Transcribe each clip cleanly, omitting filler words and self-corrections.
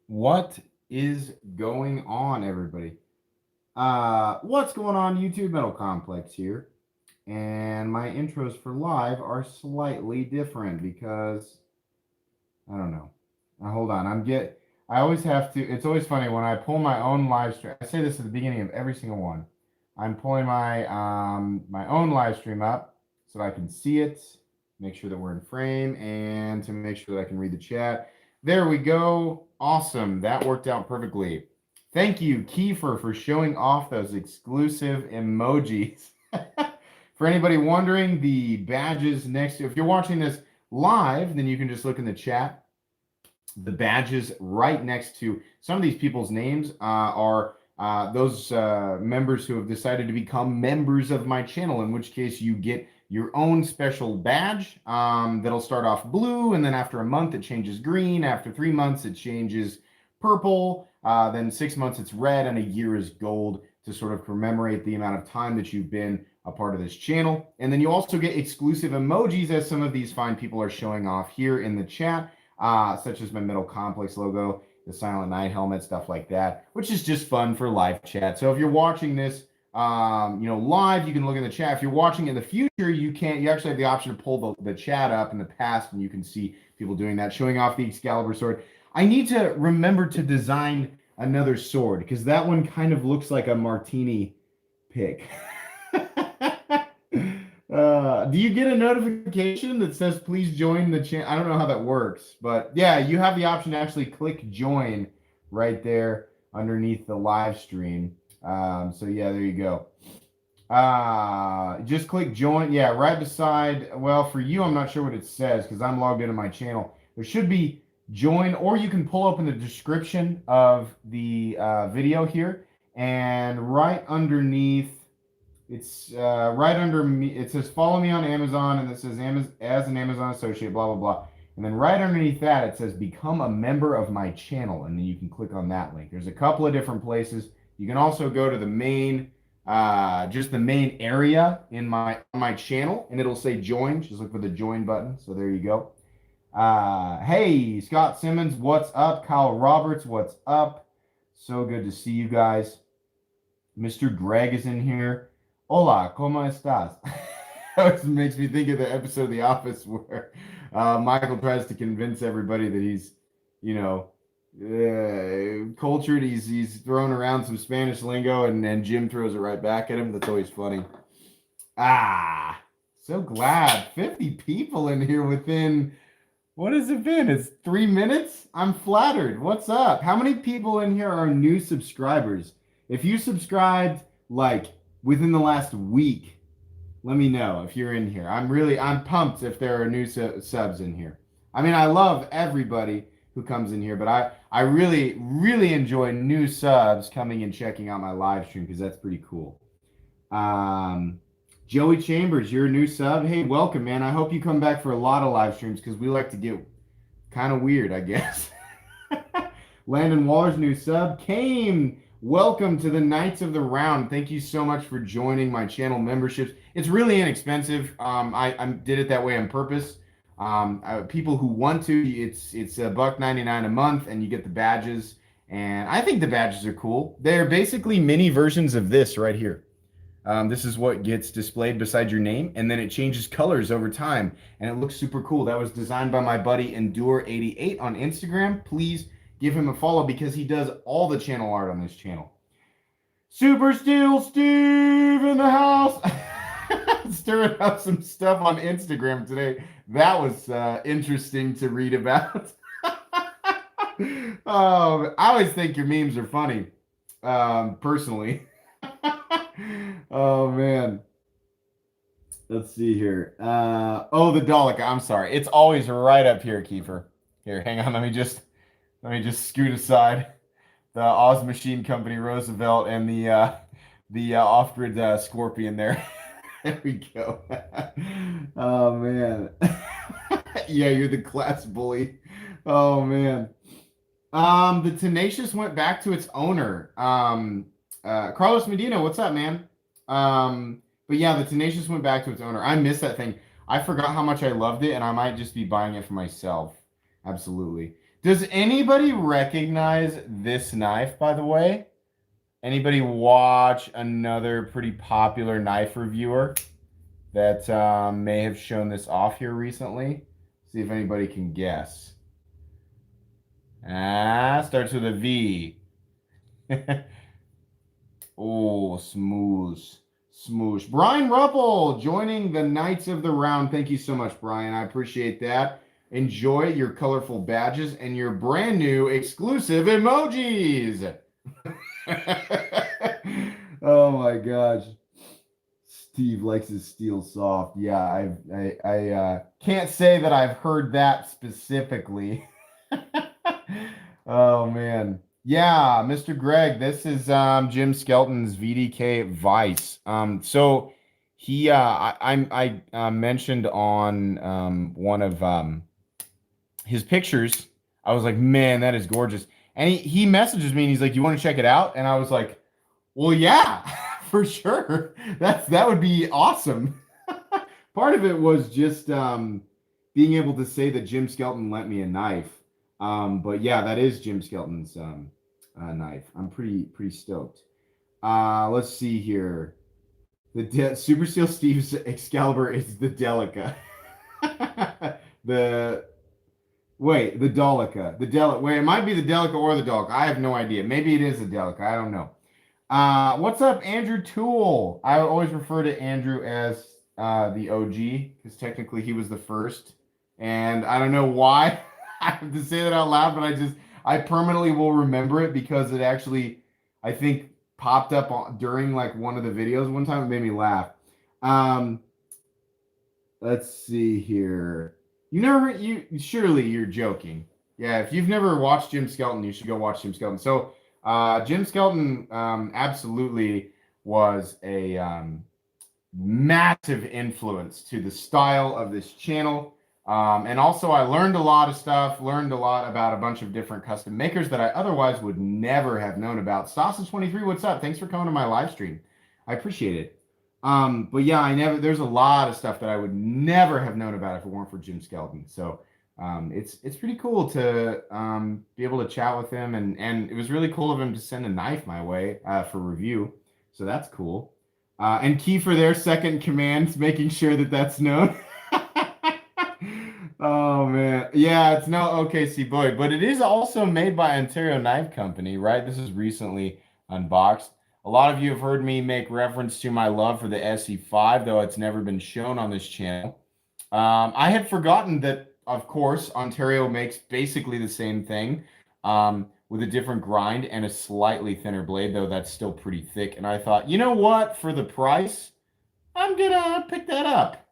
What is going on, everybody? What's going on, YouTube? Metal Complex here. And my intros for live are slightly different because I don't know. Hold on. I always have to. It's always funny when I pull my own live stream. I say this at the beginning of every single one. I'm pulling my own live stream up so that I can see it, make sure that we're in frame, and to make sure that I can read the chat. There we go. Awesome. That worked out perfectly. Thank you, Kiefer, for showing off those exclusive emojis. For anybody wondering, the badges next to, if you're watching this live, then you can just look in the chat. The badges right next to some of these people's names are those members who have decided to become members of my channel, in which case you get your own special badge that'll start off blue, and then after a month it changes green. After 3 months it changes purple. Then 6 months it's red, and a year is gold to sort of commemorate the amount of time that you've been a part of this channel. And then you also get exclusive emojis, as some of these fine people are showing off here in the chat, such as my Metal Complex logo, the Silent Night helmet, stuff like that, which is just fun for live chat. So if you're watching this live, you can look in the chat. If you're watching in the future, you actually have the option to pull the chat up in the past, and you can see people doing that, showing off the Excalibur sword. I need to remember to design another sword, because that one kind of looks like a martini pick. Do you get a notification that says please join the channel? I don't know how that works, but yeah, you have the option to actually click join right there underneath the live stream. So yeah, there you go. Just click join. Yeah, right beside, well, for you, I'm not sure what it says because I'm logged into my channel. There should be join, or you can pull up in the description of the video here, and right underneath, it's right under me. It says follow me on Amazon, and it says as an Amazon associate, blah blah blah. And then right underneath that, it says become a member of my channel, and then you can click on that link. There's a couple of different places. You can also go to the main, just the main area in my channel, and it'll say join. Just look for the join button. So there you go. Hey, Scott Simmons, what's up? Kyle Roberts, what's up? So good to see you guys. Mr. Greg is in here. Hola, ¿cómo estás? It makes me think of the episode of The Office where Michael tries to convince everybody that he's, cultured. He's throwing around some Spanish lingo, and Jim throws it right back at him. That's always funny. So glad. 50 people in here within, what has it been? It's 3 minutes? I'm flattered. What's up? How many people in here are new subscribers? If you subscribed like within the last week, let me know if you're in here. I'm pumped if there are new subs in here. I mean, I love everybody who comes in here, but I really, really enjoy new subs coming and checking out my live stream, because that's pretty cool. Joey Chambers, you're a new sub. Hey, welcome, man. I hope you come back for a lot of live streams, because we like to get kind of weird, I guess. Landon Waller's new sub. Kane, welcome to the Knights of the Round. Thank you so much for joining my channel memberships. It's really inexpensive. I did it that way on purpose. People who want to, it's $1.99 a month, and you get the badges. And I think the badges are cool. They're basically mini versions of this right here. This is what gets displayed beside your name, and then it changes colors over time, and it looks super cool. That was designed by my buddy Endure88 on Instagram. Please give him a follow, because he does all the channel art on this channel. Super Steel Steve in the house. Stirring up some stuff on Instagram today. That was interesting to read about. I always think your memes are funny, personally. Oh, man. Let's see here. The Dalek. I'm sorry. It's always right up here, Kiefer. Here, hang on. Let me just scoot aside the Oz Machine Company Roosevelt and the Off-Grid Scorpion there. There we go. Oh, man. Yeah, you're the class bully. Oh, man. The Tenacious went back to its owner. Carlos Medina, what's up, man? But yeah, the Tenacious went back to its owner. I miss that thing. I forgot how much I loved it, and I might just be buying it for myself. Absolutely. Does anybody recognize this knife, by the way? Anybody watch another pretty popular knife reviewer that may have shown this off here recently? See if anybody can guess. Starts with a V. Oh, smoosh. Smoosh. Brian Ruppel joining the Knights of the Round. Thank you so much, Brian. I appreciate that. Enjoy your colorful badges and your brand new exclusive emojis. Oh my gosh. Steve likes his steel soft. Yeah, I can't say that I've heard that specifically. Oh man. Yeah, Mr. Greg, this is Jim Skelton's VDK Vice. So he I mentioned on one of his pictures. I was like, man, that is gorgeous. And he messages me and he's like, you want to check it out? And I was like, well, yeah, for sure. That would be awesome. Part of it was just being able to say that Jim Skelton lent me a knife. But yeah, that is Jim Skelton's knife. I'm pretty stoked. Let's see here. The Super Steel Steve's Excalibur is the Delica. the Delica. Wait, it might be the Delica or the Delica. I have no idea. Maybe it is the Delica. I don't know. What's up, Andrew Toole? I always refer to Andrew as the OG because technically he was the first, and I don't know why I have to say that out loud, but I permanently will remember it because it actually, I think, popped up during like one of the videos one time. It made me laugh. Let's see here. Surely you're joking. Yeah, if you've never watched Jim Skelton, you should go watch Jim Skelton. So Jim Skelton absolutely was a massive influence to the style of this channel. And also I learned a lot of stuff, learned a lot about a bunch of different custom makers that I otherwise would never have known about. Sausage23, what's up? Thanks for coming to my live stream. I appreciate it. But yeah, there's a lot of stuff that I would never have known about if it weren't for Jim Skelton. So it's pretty cool to be able to chat with him, and it was really cool of him to send a knife my way for review. So that's cool. And key for their second command, making sure that that's known. Oh man, yeah, it's no OKC Boyd, but it is also made by Ontario Knife Company, right? This is recently unboxed. A lot of you have heard me make reference to my love for the SE5, though it's never been shown on this channel. I had forgotten that, of course, Ontario makes basically the same thing with a different grind and a slightly thinner blade, though that's still pretty thick. And I thought, you know what? For the price, I'm going to pick that up.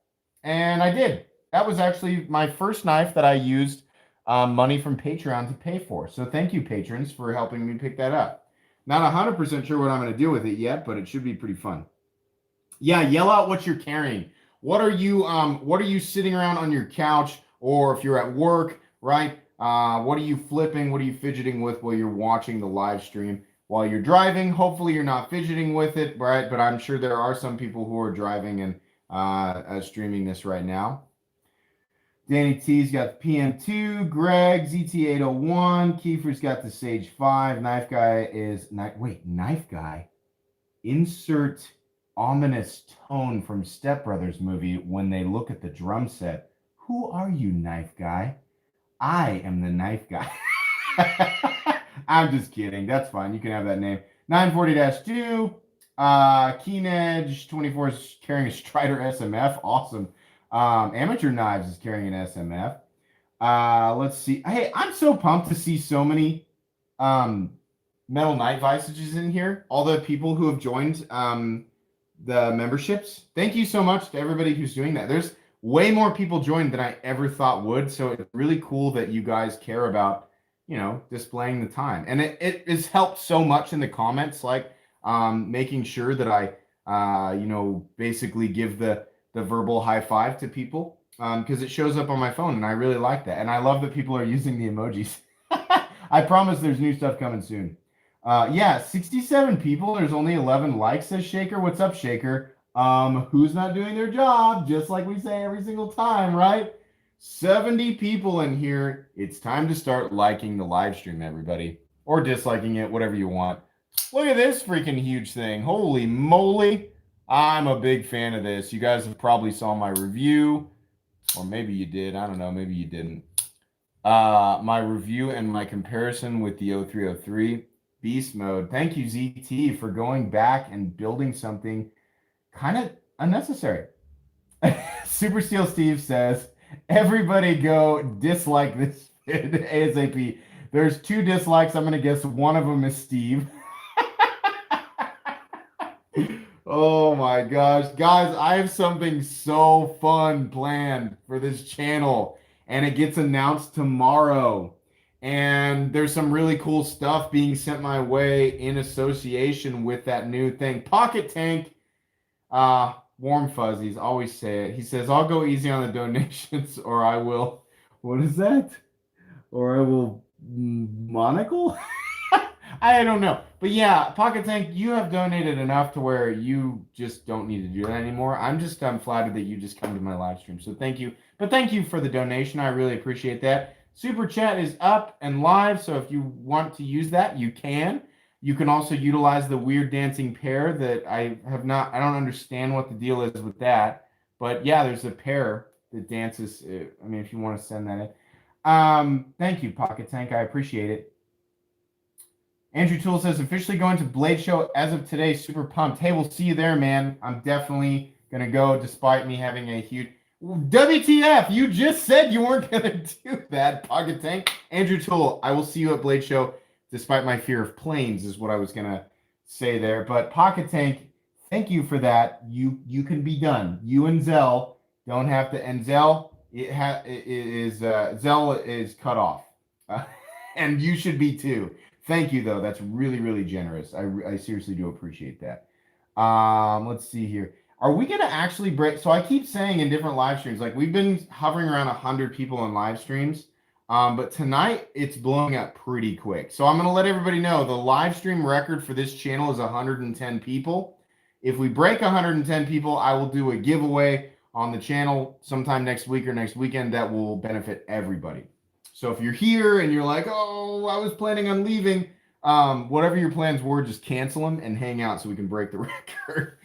And I did. That was actually my first knife that I used money from Patreon to pay for. So thank you, patrons, for helping me pick that up. Not 100% sure what I'm going to do with it yet, but it should be pretty fun. Yeah, yell out what you're carrying. What are you sitting around on your couch, or if you're at work, right? What are you flipping? What are you fidgeting with while you're watching the live stream? While you're driving, hopefully you're not fidgeting with it, right? But I'm sure there are some people who are driving and streaming this right now. Danny T's got the PM2, Greg, ZT801, Kiefer's got the Sage 5, Knife Guy is, Knife Guy? Insert ominous tone from Step Brothers movie when they look at the drum set. Who are you, Knife Guy? I am the Knife Guy. I'm just kidding. That's fine. You can have that name. 940-2, Keen Edge 24 is carrying a Strider SMF. Awesome. Amateur Knives is carrying an SMF. Let's see. Hey, I'm so pumped to see so many metal knife visages in here. All the people who have joined the memberships. Thank you so much to everybody who's doing that. There's way more people joined than I ever thought would. So it's really cool that you guys care about, displaying the time. And it has helped so much in the comments, like making sure that I, basically give the verbal high five to people because it shows up on my phone, and I really like that. And I love that people are using the emojis. I promise there's new stuff coming soon. Yeah, 67 people. There's only 11 likes, says Shaker. What's up, Shaker? Who's not doing their job? Just like we say every single time, right? 70 people in here. It's time to start liking the live stream, everybody. Or disliking it, whatever you want. Look at this freaking huge thing. Holy moly. I'm a big fan of this. You guys have probably saw my review. Or maybe you did. I don't know. Maybe you didn't. My review and my comparison with the 0303 Beast Mode. Thank you, ZT, for going back and building something kind of unnecessary. Super Steel Steve says, everybody go dislike this vid ASAP. There's 2 dislikes. I'm going to guess one of them is Steve. Oh my gosh. Guys, I have something so fun planned for this channel, and it gets announced tomorrow. And there's some really cool stuff being sent my way in association with that new thing. Pocket Tank, Warm Fuzzies, always say it. He says, I'll go easy on the donations or I will, what is that? Or I will monocle? I don't know. But yeah, Pocket Tank, you have donated enough to where you just don't need to do that anymore. I'm flattered that you just come to my live stream. So thank you. But thank you for the donation. I really appreciate that. Super Chat is up and live. So if you want to use that, you can. You can also utilize the weird dancing pair that I don't understand what the deal is with that. But yeah, there's a pair that dances. I mean, if you want to send that in. Thank you, Pocket Tank. I appreciate it. Andrew Toole says, officially going to Blade Show as of today. Super pumped. Hey, we'll see you there, man. I'm definitely going to go despite me having a huge... WTF, you just said you weren't going to do that, Pocket Tank. Andrew Toole, I will see you at Blade Show despite my fear of planes is what I was going to say there. But Pocket Tank, thank you for that. You can be done. You and Zell don't have to... And Zell, Zell is cut off. And you should be too. Thank you, though. That's really, really generous. I seriously do appreciate that. Let's see here. Are we going to actually break? So I keep saying in different live streams, like we've been hovering around 100 people in live streams. But tonight it's blowing up pretty quick. So I'm going to let everybody know the live stream record for this channel is 110 people. If we break 110 people, I will do a giveaway on the channel sometime next week or next weekend that will benefit everybody. So if you're here and you're like, oh, I was planning on leaving, whatever your plans were, just cancel them and hang out so we can break the record.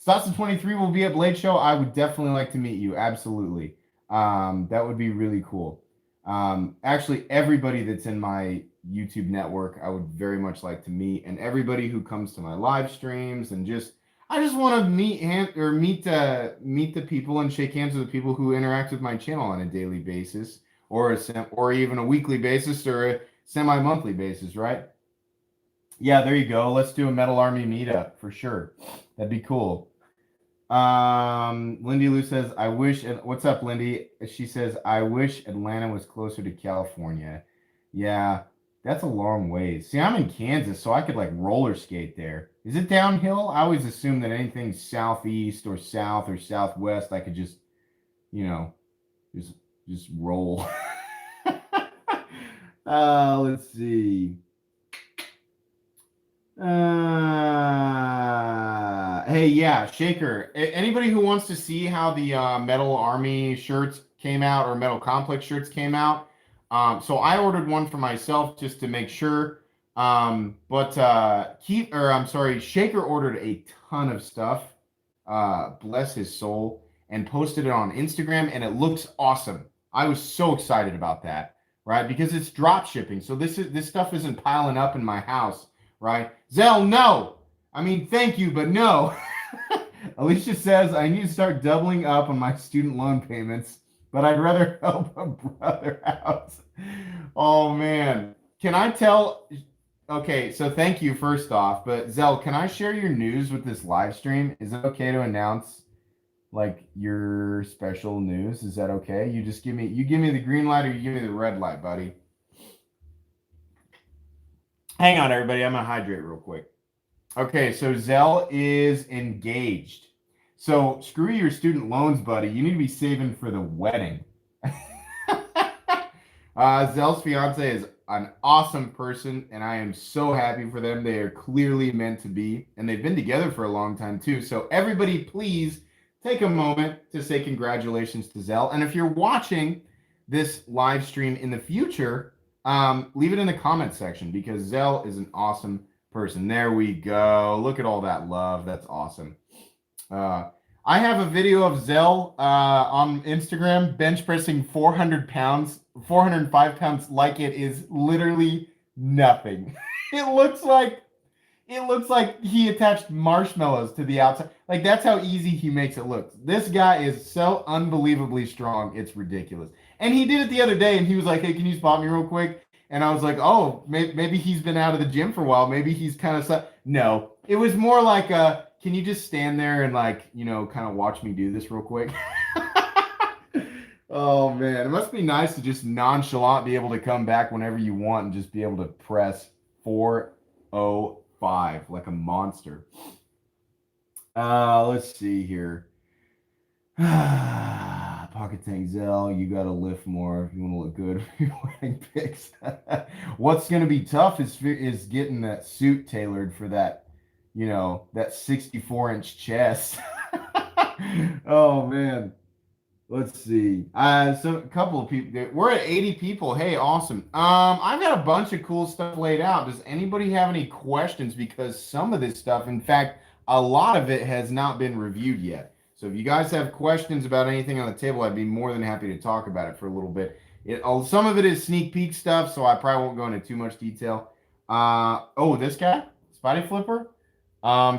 Stotson23 will be at Blade Show. I would definitely like to meet you. Absolutely. That would be really cool. Actually, everybody that's in my YouTube network, I would very much like to meet. And everybody who comes to my live streams and I just want to meet the people and shake hands with the people who interact with my channel on a daily basis. Or even a weekly basis or a semi-monthly basis, right? Yeah, there you go. Let's do a Metal Army meetup for sure. That'd be cool. Lindy Lou says, I wish... What's up, Lindy? She says, I wish Atlanta was closer to California. Yeah, that's a long ways. See, I'm in Kansas, so I could like roller skate there. Is it downhill? I always assume that anything southeast or south or southwest, I could just, just roll. Let's see. Hey, yeah, Shaker. Anybody who wants to see how the Metal Army shirts came out or Metal Complex shirts came out, so I ordered one for myself just to make sure. Shaker ordered a ton of stuff. Bless his soul, and posted it on Instagram, and it looks awesome. I was so excited about that, right? Because it's drop shipping. So this stuff isn't piling up in my house, right? Zell, no. I mean, thank you, but no. Alicia says, I need to start doubling up on my student loan payments, but I'd rather help a brother out. Oh, man. Can I tell? Okay, so thank you first off, but Zell, can I share your news with this live stream? Is it okay to announce like your special news? Is that okay? You give me the green light or you give me the red light, buddy. Hang on, everybody. I'm gonna hydrate real quick. Okay, so Zell is engaged. So screw your student loans, buddy. You need to be saving for the wedding. Zell's fiance is an awesome person, and I am so happy for them. They are clearly meant to be, and they've been together for a long time too. So everybody, please take a moment to say congratulations to Zell. And if you're watching this live stream in the future, leave it in the comment section because Zell is an awesome person. There we go. Look at all that love. That's awesome. I have a video of Zell on Instagram bench pressing 400 pounds, 405 pounds, like it is literally nothing. It looks like he attached marshmallows to the outside. Like, that's how easy he makes it look. This guy is so unbelievably strong. It's ridiculous. And he did it the other day, and he was like, hey, can you spot me real quick? And I was like, oh, maybe he's been out of the gym for a while. Maybe he's kind of... No, it was more like, can you just stand there and, like, you know, kind of watch me do this real quick? Oh, man. It must be nice to just nonchalant be able to come back whenever you want and just be able to press 405 like a monster. Let's see here. Pocket Tank Zell, you got to lift more if you want to look good if you're wearing pics. What's going to be tough is getting that suit tailored for that, you know, that 64-inch chest. Oh, man. Let's see. So a couple of people. We're at 80 people. Hey, awesome. I've got a bunch of cool stuff laid out. Does anybody have any questions? Because some of this stuff, in fact, a lot of it has not been reviewed yet. So if you guys have questions about anything on the table, I'd be more than happy to talk about it for a little bit. Some of it is sneak peek stuff, so I probably won't go into too much detail. Oh, this guy, Spidey Flipper.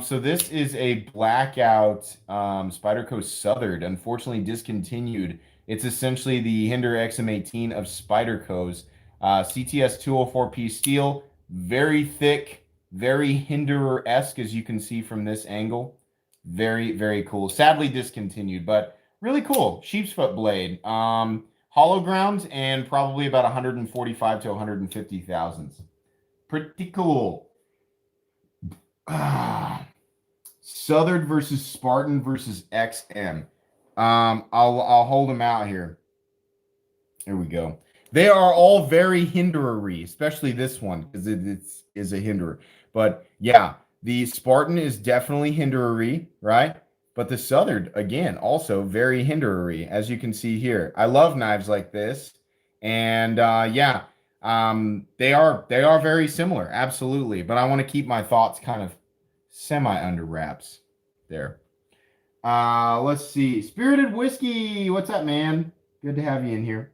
So this is a blackout Spyderco Southern, unfortunately discontinued. It's essentially the Hinderer XM18 of Spyderco's. CTS 204P steel, very thick, very Hinderer-esque, as you can see from this angle. Very, very cool. Sadly discontinued, but really cool. Sheep's foot blade. Hollow ground and probably about 145 to 150 thousandths. Pretty cool. Southern versus Spartan versus XM. I'll hold them out here. There we go. They are all very Hinderer-y, especially this one because it is a Hinderer. But yeah, the Spartan is definitely Hinderer-y, right? But the Southern, again, also very Hinderer-y, as you can see here. I love knives like this, and yeah. They are very similar, absolutely. But I want to keep my thoughts kind of semi under wraps there. Let's see. Spirited Whiskey, what's up, man? Good to have you in here.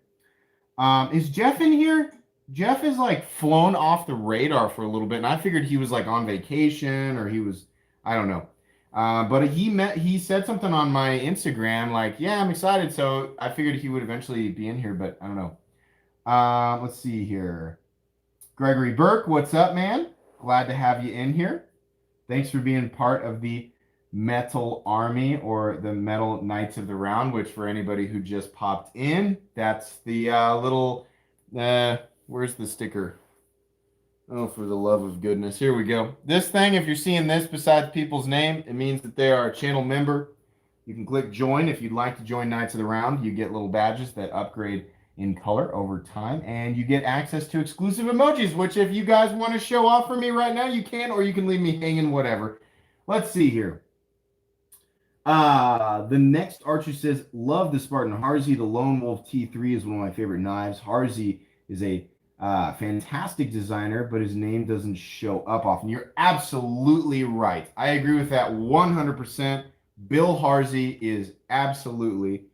Is Jeff in here? Jeff is like flown off the radar for a little bit, and I figured he was like on vacation or he was, I don't know. But he said something on my Instagram like, yeah, I'm excited. So I figured he would eventually be in here, but I don't know. Let's see here. Gregory Burke, what's up, man? Glad to have you in here. Thanks for being part of the Metal Army or the Metal Knights of the Round, which for anybody who just popped in, that's the little, where's the sticker? Oh, for the love of goodness. Here we go. This thing, if you're seeing this besides people's name, it means that they are a channel member. You can click join if you'd like to join Knights of the Round. You get little badges that upgrade in color over time, and you get access to exclusive emojis, which if you guys want to show off for me right now, you can, or you can leave me hanging, whatever. Let's see here. The next archer says, love the Spartan Harzy. The Lone Wolf T3 is one of my favorite knives. Harzy is a fantastic designer, but his name doesn't show up often. You're absolutely right. I agree with that 100%. Bill Harzy is absolutely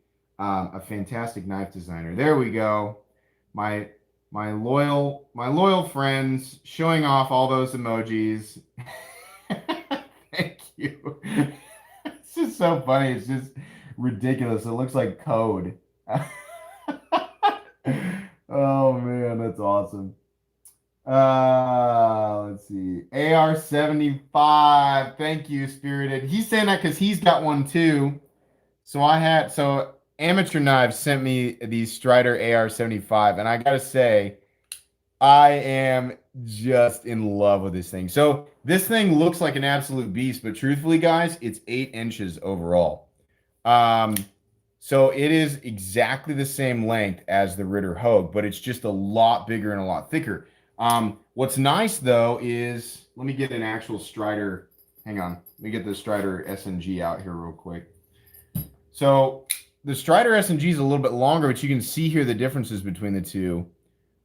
a fantastic knife designer. There we go. My loyal friends showing off all those emojis. Thank you. It's just so funny. It's just ridiculous. It looks like code. Oh man, that's awesome. Let's see. AR-75. Thank you, Spirited. He's saying that because he's got one too. So Amateur Knives sent me the Strider AR-75, and I gotta say, I am just in love with this thing. So this thing looks like an absolute beast, but truthfully, guys, it's 8 inches overall. So it is exactly the same length as the Ritter Hogue, but it's just a lot bigger and a lot thicker. What's nice though is, let me get an actual Strider. Hang on, let me get the Strider SNG out here real quick. So the Strider SMG is a little bit longer, but you can see here the differences between the two.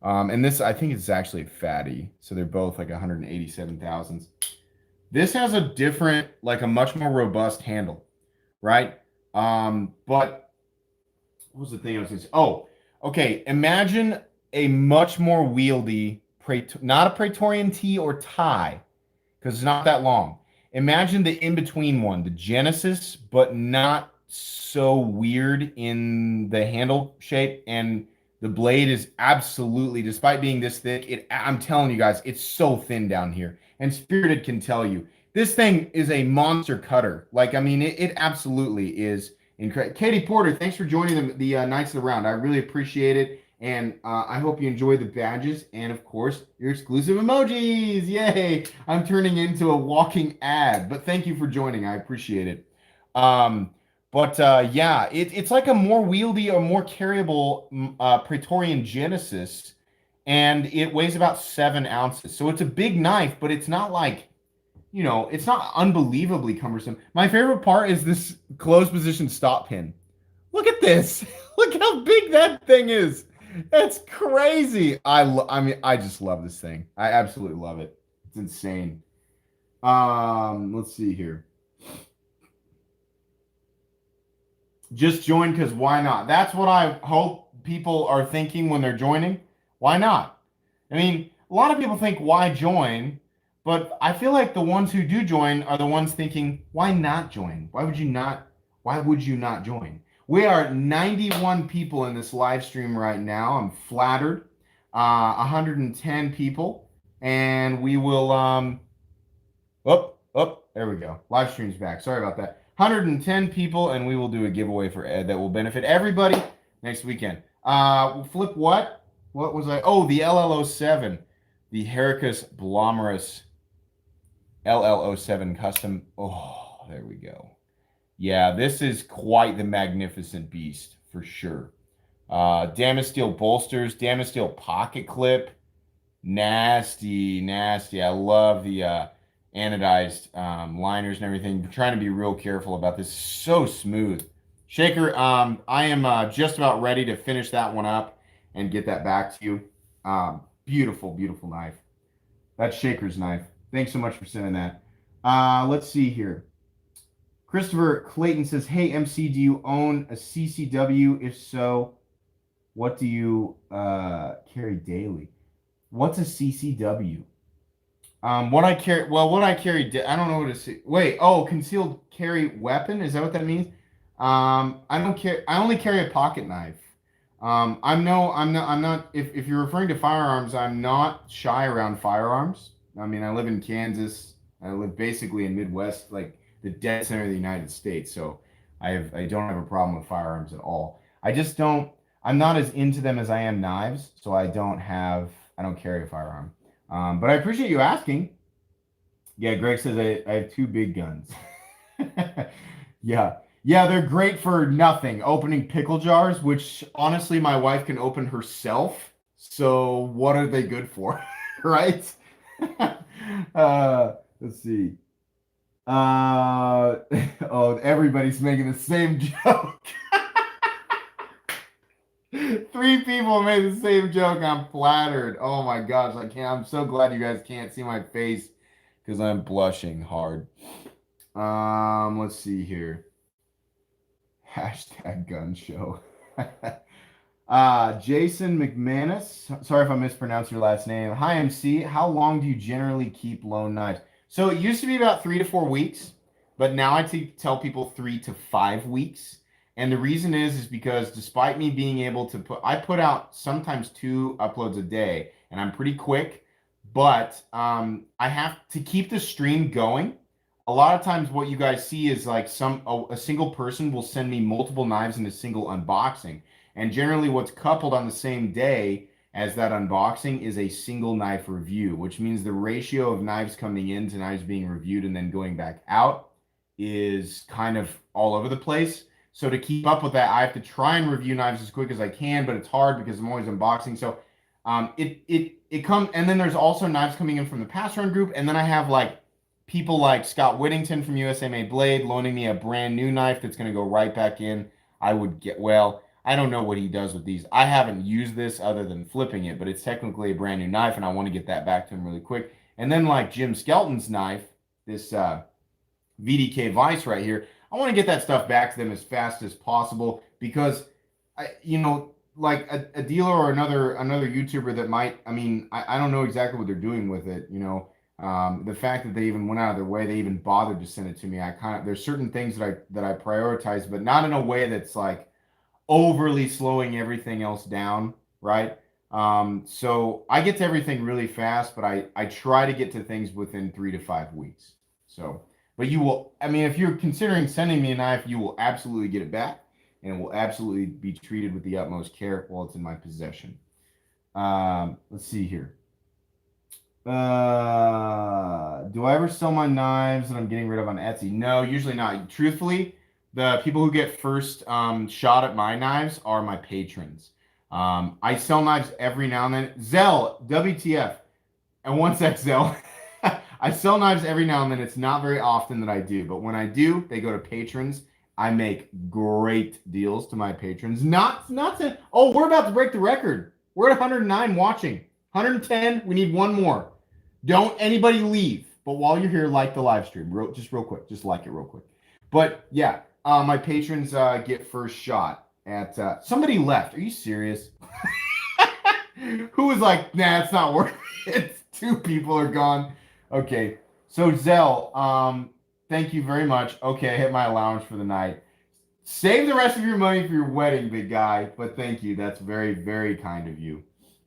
And this, I think it's actually fatty. So they're both like 187 thousandths. This has a different, like a much more robust handle, right? But what was the thing I was going to say? Oh, okay. Imagine a much more wieldy, not a Praetorian T or tie, because it's not that long. Imagine the in-between one, the Genesis, but not so weird in the handle shape. And the blade is absolutely, despite being this thick, I'm telling you guys, it's so thin down here. And Spirited can tell you, this thing is a monster cutter. Like, I mean, it absolutely is incredible. Katie Porter, thanks for joining the Knights of the Round. I really appreciate it. And I hope you enjoy the badges and, of course, your exclusive emojis. Yay! I'm turning into a walking ad. But thank you for joining. I appreciate it. Yeah, it's like a more wieldy or more carryable Praetorian Genesis. And it weighs about 7 ounces. So it's a big knife, but it's not like, it's not unbelievably cumbersome. My favorite part is this closed position stop pin. Look at this. Look how big that thing is. That's crazy. I mean, I just love this thing. I absolutely love it. It's insane. Let's see here. Just join because why not? That's what I hope people are thinking when they're joining. Why not? I mean, a lot of people think, why join? But I feel like the ones who do join are the ones thinking, why not join? Why would you not join? We are 91 people in this live stream right now. I'm flattered. 110 people. And we will, there we go. Live stream's back. Sorry about that. 110 people, and we will do a giveaway for Ed that will benefit everybody next weekend. Flip what? What was I? Oh, the LL07. The Hericus Blomerus LL07 custom. Oh, there we go. Yeah, this is quite the magnificent beast for sure. Damasteel bolsters, Damasteel pocket clip. Nasty, nasty. I love the anodized liners and everything. I'm trying to be real careful about this. So smooth. Shaker, I am just about ready to finish that one up and get that back to you. Beautiful, beautiful knife. That's Shaker's knife. Thanks so much for sending that. Let's see here. Christopher Clayton says, hey, MC, do you own a CCW? If so, what do you carry daily? What's a CCW? What I carry, I don't know what to say. Wait, concealed carry weapon? Is that what that means? I only carry a pocket knife. I'm not, if you're referring to firearms, I'm not shy around firearms. I mean, I live in Kansas. I live basically in Midwest, like the dead center of the United States. So I don't have a problem with firearms at all. I'm not as into them as I am knives. So I don't carry a firearm. But I appreciate you asking. Yeah, Greg says I have 2 big guns. Yeah. Yeah, they're great for nothing. Opening pickle jars, which honestly my wife can open herself. So what are they good for? Right? Let's see. Everybody's making the same joke. 3 people made the same joke. I'm flattered. Oh my gosh, I'm so glad you guys can't see my face because I'm blushing hard. Let's see here. Hashtag gun show. Jason McManus. Sorry if I mispronounced your last name. Hi, MC. How long do you generally keep lone knives? So it used to be about 3 to 4 weeks, but now I tell people 3 to 5 weeks. And the reason is because despite me being able to I put out sometimes 2 uploads a day, and I'm pretty quick, but I have to keep the stream going. A lot of times what you guys see is like a single person will send me multiple knives in a single unboxing. And generally what's coupled on the same day as that unboxing is a single knife review, which means the ratio of knives coming in to knives being reviewed and then going back out is kind of all over the place. So to keep up with that, I have to try and review knives as quick as I can, but it's hard because I'm always unboxing. So it comes, and then there's also knives coming in from the pass run group, and then I have like people like Scott Whittington from USA Made Blade loaning me a brand new knife that's going to go right back in. I would get, well, I don't know what he does with these. I haven't used this other than flipping it, but it's technically a brand new knife, and I want to get that back to him really quick. And then like Jim Skelton's knife, this VDK Vice right here, I want to get that stuff back to them as fast as possible because like a dealer or another YouTuber that might, I don't know exactly what they're doing with it, the fact that they even went out of their way, they even bothered to send it to me. There's certain things that I prioritize, but not in a way that's like overly slowing everything else down, right? So I get to everything really fast, but I try to get to things within 3 to 5 weeks. So, but you will, if you're considering sending me a knife, you will absolutely get it back, and it will absolutely be treated with the utmost care while it's in my possession. Let's see here. Do I ever sell my knives that I'm getting rid of on Etsy? No, usually not. Truthfully, the people who get first shot at my knives are my patrons. I sell knives every now and then. Zell, WTF. And one sec, Zell. I sell knives every now and then. It's not very often that I do, but when I do, they go to patrons. I make great deals to my patrons. Not to, oh, we're about to break the record. We're at 109 watching. 110, we need one more. Don't anybody leave. But while you're here, like the live stream. Just real quick. Just like it real quick. But yeah, my patrons get first shot at... somebody left. Are you serious? Who was like, nah, it's not worth it. 2 people are gone. Okay. So Zell, thank you very much. Okay, I hit my allowance for the night. Save the rest of your money for your wedding, big guy. But thank you. That's very, very kind of you.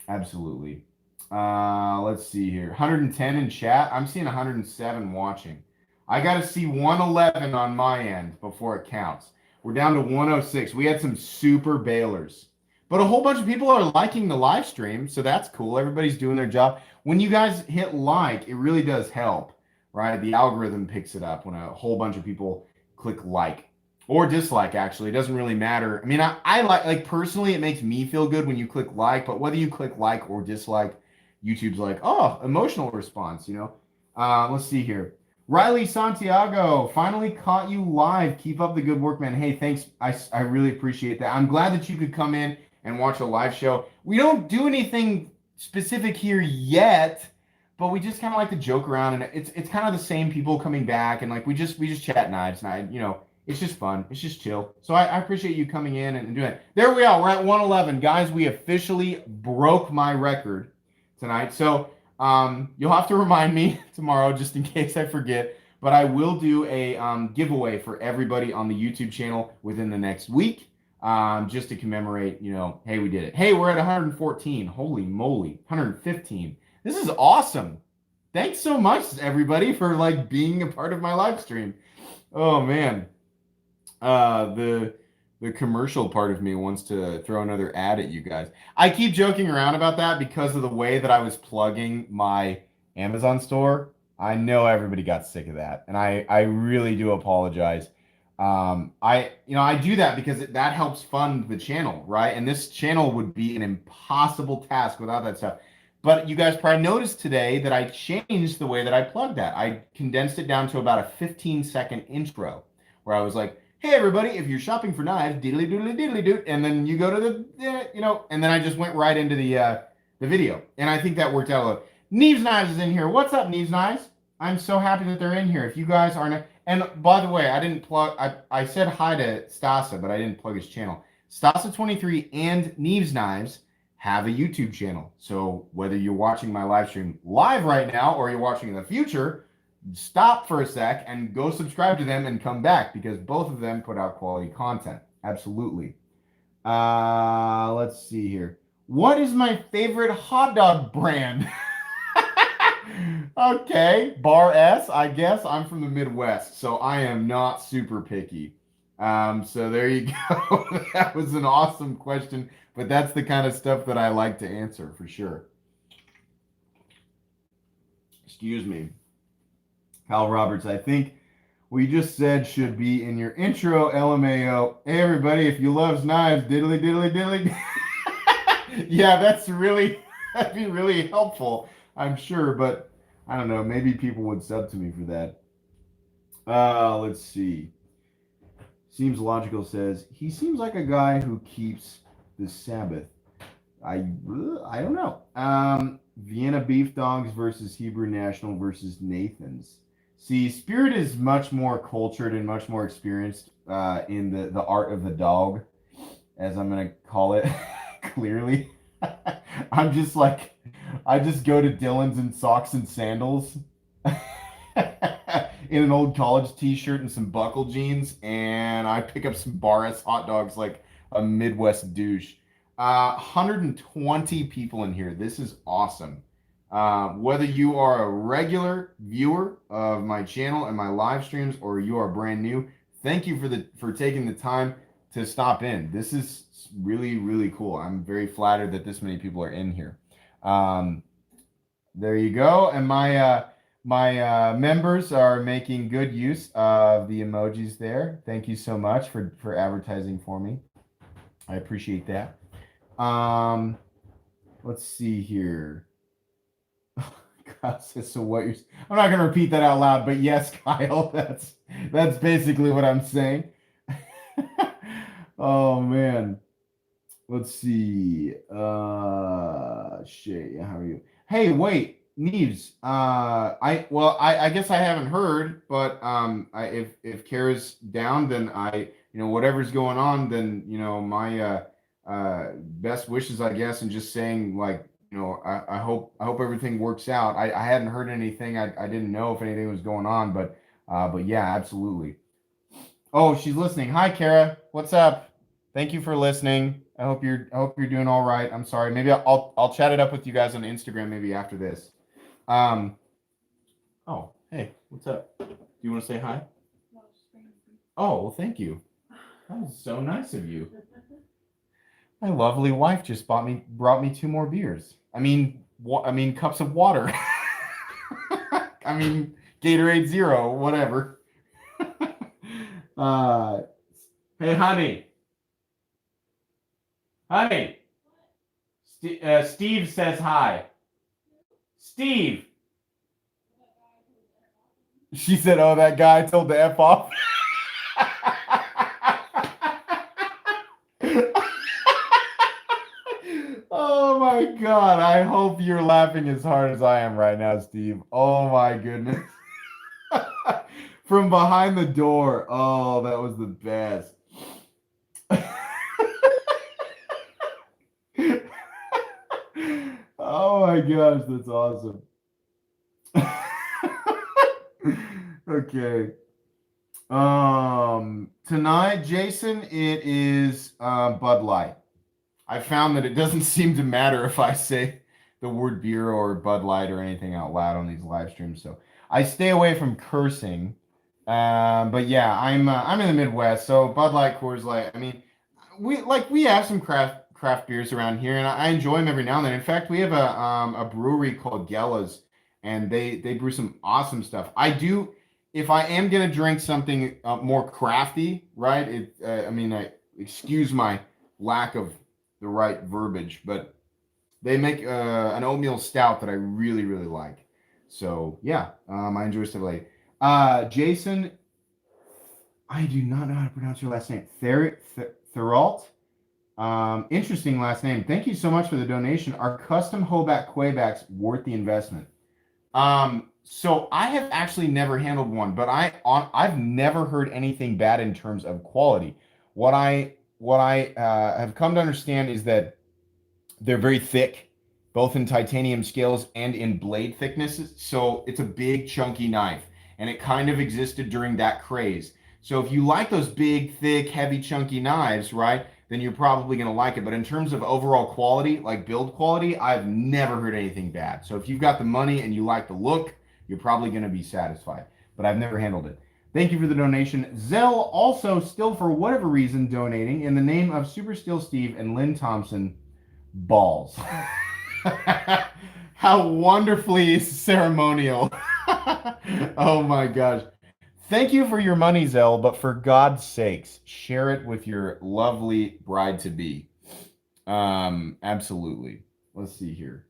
Absolutely. Let's see here. 110 in chat. I'm seeing 107 watching. I got to see 111 on my end before it counts. We're down to 106. We had some super bailers. But a whole bunch of people are liking the live stream, so that's cool. Everybody's doing their job. When you guys hit like, it really does help, right? The algorithm picks it up when a whole bunch of people click like. Or dislike, actually. It doesn't really matter. I like personally, it makes me feel good when you click like, but whether you click like or dislike, YouTube's like, oh, emotional response, Let's see here. Riley Santiago, finally caught you live. Keep up the good work, man. Hey, thanks. I really appreciate that. I'm glad that you could come in and watch a live show. We don't do anything specific here yet, but we just kind of like to joke around, and it's kind of the same people coming back, and like we just chat knives, and it's just fun. It's just chill. So I appreciate you coming in and doing it. There we are. We're at 111. Guys, we officially broke my record tonight. So you'll have to remind me tomorrow just in case I forget. But I will do a giveaway for everybody on the YouTube channel within the next week just to commemorate, hey, we did it. Hey, we're at 114. Holy moly. 115. This is awesome. Thanks so much, everybody, for being a part of my live stream. Oh, man. The commercial part of me wants to throw another ad at you guys. I keep joking around about that because of the way that I was plugging my Amazon store. I know everybody got sick of that, and I really do apologize. I do that because that helps fund the channel, right? And this channel would be an impossible task without that stuff. But you guys probably noticed today that I changed the way that I plugged that. I condensed it down to about a 15-second intro where I was like, hey, everybody, if you're shopping for knives, diddly doodly diddly doot, and then you go to the, and then I just went right into the video. And I think that worked out a lot. Neves Knives is in here. What's up, Neves Knives? I'm so happy that they're in here. If you guys aren't, and by the way, I didn't plug, I said hi to Stasa, but I didn't plug his channel. Stasa23 and Neves Knives have a YouTube channel. So whether you're watching my live stream live right now or you're watching in the future, stop for a sec and go subscribe to them and come back because both of them put out quality content. Absolutely. Let's see here. What is my favorite hot dog brand? Okay, Bar S, I guess. I'm from the Midwest, so I am not super picky. So there you go. That was an awesome question, but that's the kind of stuff that I like to answer for sure. Excuse me. Hal Roberts, I think we just said should be in your intro, LMAO. Hey, everybody, if you love knives, diddly, diddly, diddly. Yeah, that'd be really helpful, I'm sure. But I don't know. Maybe people would sub to me for that. Let's see. Seems logical says he seems like a guy who keeps the Sabbath. I don't know. Vienna Beef Dogs versus Hebrew National versus Nathan's. See, Spirit is much more cultured and much more experienced in the art of the dog, as I'm gonna call it. Clearly, I'm just like, I just go to Dylan's in socks and sandals, in an old college T-shirt and some buckle jeans, and I pick up some Bar-S hot dogs like a Midwest douche. 120 people in here. This is awesome. Whether you are a regular viewer of my channel and my live streams, or you are brand new, thank you for taking the time to stop in. This is really, really cool. I'm very flattered that this many people are in here. There you go. And my members are making good use of the emojis there. Thank you so much for advertising for me. I appreciate that. Let's see here. God says, so what you're, I'm not gonna repeat that out loud, but yes, Kyle, that's basically what I'm saying. Oh man. Let's see. Shay, how are you? Hey, wait, Neves. I guess I haven't heard, but if Kara's down, then whatever's going on, then my best wishes, I guess, and just saying like, I hope everything works out. I hadn't heard anything. I didn't know if anything was going on, but yeah, absolutely. Oh, she's listening. Hi, Kara. What's up? Thank you for listening. I hope you're doing all right. I'm sorry. Maybe I'll chat it up with you guys on Instagram maybe after this. Oh, hey, what's up? Do you want to say hi? Oh, well, thank you. That was so nice of you. My lovely wife just brought me 2 more beers. I mean cups of water. I mean Gatorade Zero, whatever. Hey, honey. Honey. Steve says hi. Steve. She said, "Oh, that guy told the F off." Oh my God. I hope you're laughing as hard as I am right now, Steve. Oh my goodness. From behind the door. Oh, that was the best. Oh my gosh, that's awesome. Okay. Tonight, Jason, it is Bud Light. I found that it doesn't seem to matter if I say the word beer or Bud Light or anything out loud on these live streams. So I stay away from cursing. But yeah, I'm in the Midwest, so Bud Light, Coors Light. I mean, we have some craft beers around here, and I enjoy them every now and then. In fact, we have a brewery called Gella's, and they brew some awesome stuff. I do, if I am gonna drink something more crafty, right? Excuse my lack of the right verbiage, but they make an oatmeal stout that I really, really like. So yeah, I enjoy stuff like. Jason, I do not know how to pronounce your last name. Therault. Interesting last name. Thank you so much for the donation. Are custom Hoback Quaybacks worth the investment? So I have actually never handled one, but I've never heard anything bad in terms of quality. What I have come to understand is that they're very thick, both in titanium scales and in blade thicknesses. So it's a big, chunky knife, and it kind of existed during that craze. So if you like those big, thick, heavy, chunky knives, right, then you're probably going to like it. But in terms of overall quality, like build quality, I've never heard anything bad. So if you've got the money and you like the look, you're probably going to be satisfied. But I've never handled it. Thank you for the donation. Zell also still, for whatever reason, donating in the name of Super Steel Steve and Lynn Thompson. Balls. How wonderfully ceremonial. Oh my gosh. Thank you for your money, Zell, but for God's sakes, share it with your lovely bride-to-be. Absolutely. Let's see here.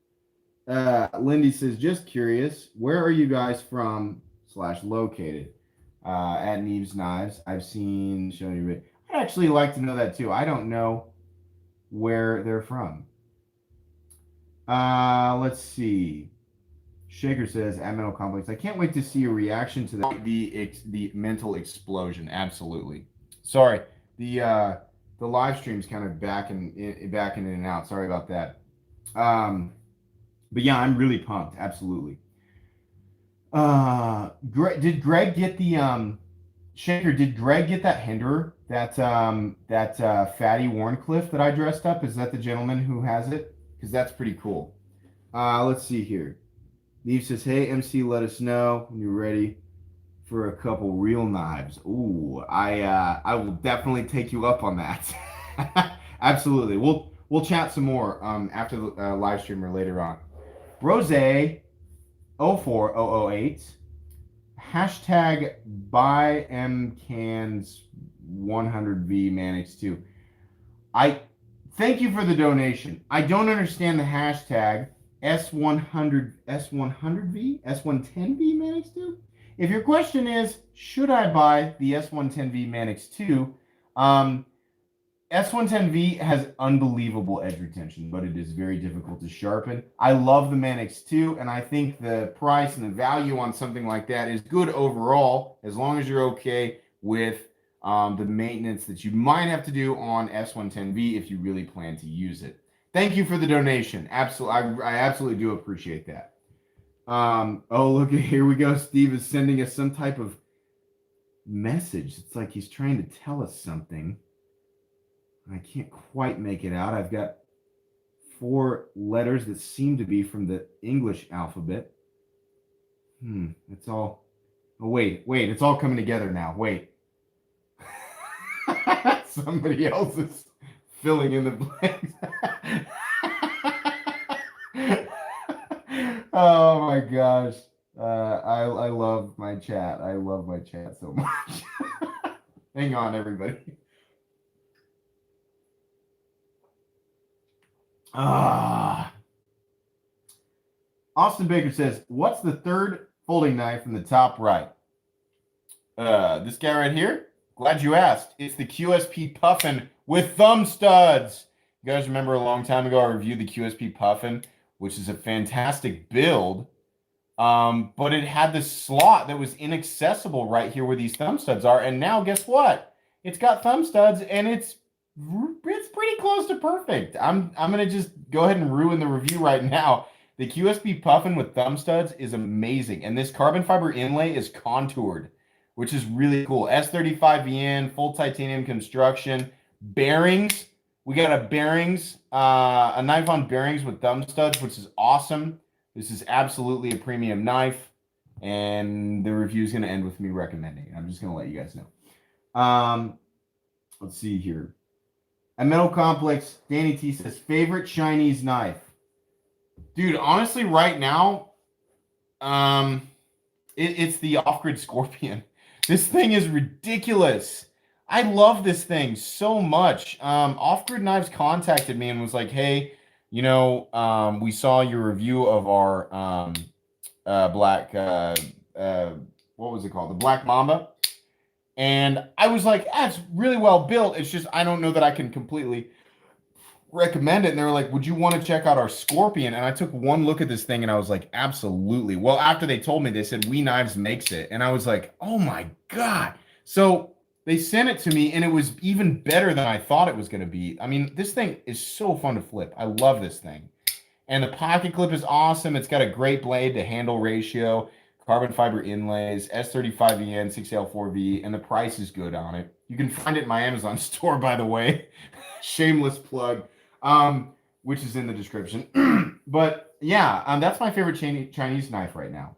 Lindy says, just curious, where are you guys from / located? At Neves Knives. I've seen show you. I'd actually like to know that too. I don't know where they're from. Let's see. Shaker says, at Mental Complex, I can't wait to see your reaction to the mental explosion. Absolutely. Sorry, the live stream's kind of backing in and out. Sorry about that. But yeah, I'm really pumped. Absolutely. Did Greg get the Shaker? Did Greg get that Hinderer? That fatty Warncliffe that I dressed up? Is that the gentleman who has it? Because that's pretty cool. Let's see here. Neve says, hey, MC, let us know when you're ready for a couple real knives. Ooh, I will definitely take you up on that. Absolutely. We'll chat some more after the live stream or later on. Rose 04008 hashtag buy mcans 100V Manix 2. I thank you for the donation. I don't understand the hashtag S100V S110V Manix 2. If your question is, should I buy the S110V Manix 2? S110V has unbelievable edge retention, but it is very difficult to sharpen. I love the Manix 2, and I think the price and the value on something like that is good overall, as long as you're okay with the maintenance that you might have to do on S110V if you really plan to use it. Thank you for the donation. Absolutely, I absolutely do appreciate that. Oh, look, here we go. Steve is sending us some type of message. It's like he's trying to tell us something. I can't quite make it out. I've got 4 letters that seem to be from the English alphabet. It's all... Oh, wait. It's all coming together now. Wait. Somebody else is filling in the blanks. Oh, my gosh. I love my chat. I love my chat so much. Hang on, everybody. Austin Baker says, what's the third folding knife from the top right? This guy right here? Glad you asked. It's the QSP Puffin with thumb studs. You guys remember a long time ago I reviewed the QSP Puffin, which is a fantastic build, but it had this slot that was inaccessible right here where these thumb studs are, and now guess what? It's got thumb studs, and it's pretty close to perfect. I'm going to just go ahead and ruin the review right now. The QSP Puffin with thumb studs is amazing. And this carbon fiber inlay is contoured, which is really cool. S35VN, full titanium construction. Bearings. We got a knife on bearings with thumb studs, which is awesome. This is absolutely a premium knife. And the review is going to end with me recommending it. I'm just going to let you guys know. Let's see here. At Metal Complex, Danny T says, favorite Chinese knife? Dude, honestly, right now, it's the Off-Grid Scorpion. This thing is ridiculous. I love this thing so much. Off-Grid Knives contacted me and was like, hey, we saw your review of our black, what was it called? The Black Mamba. And I was like, it's really well built. It's just, I don't know that I can completely recommend it. And they were like, would you want to check out our Scorpion? And I took one look at this thing and I was like, absolutely. Well, after they told me, they said, We Knives makes it. And I was like, oh my God. So they sent it to me and it was even better than I thought it was going to be. I mean, this thing is so fun to flip. I love this thing. And the pocket clip is awesome. It's got a great blade to handle ratio. Carbon fiber inlays, S35VN, 6L4V, and the price is good on it. You can find it in my Amazon store, by the way. Shameless plug, which is in the description. But yeah, that's my favorite Chinese knife right now.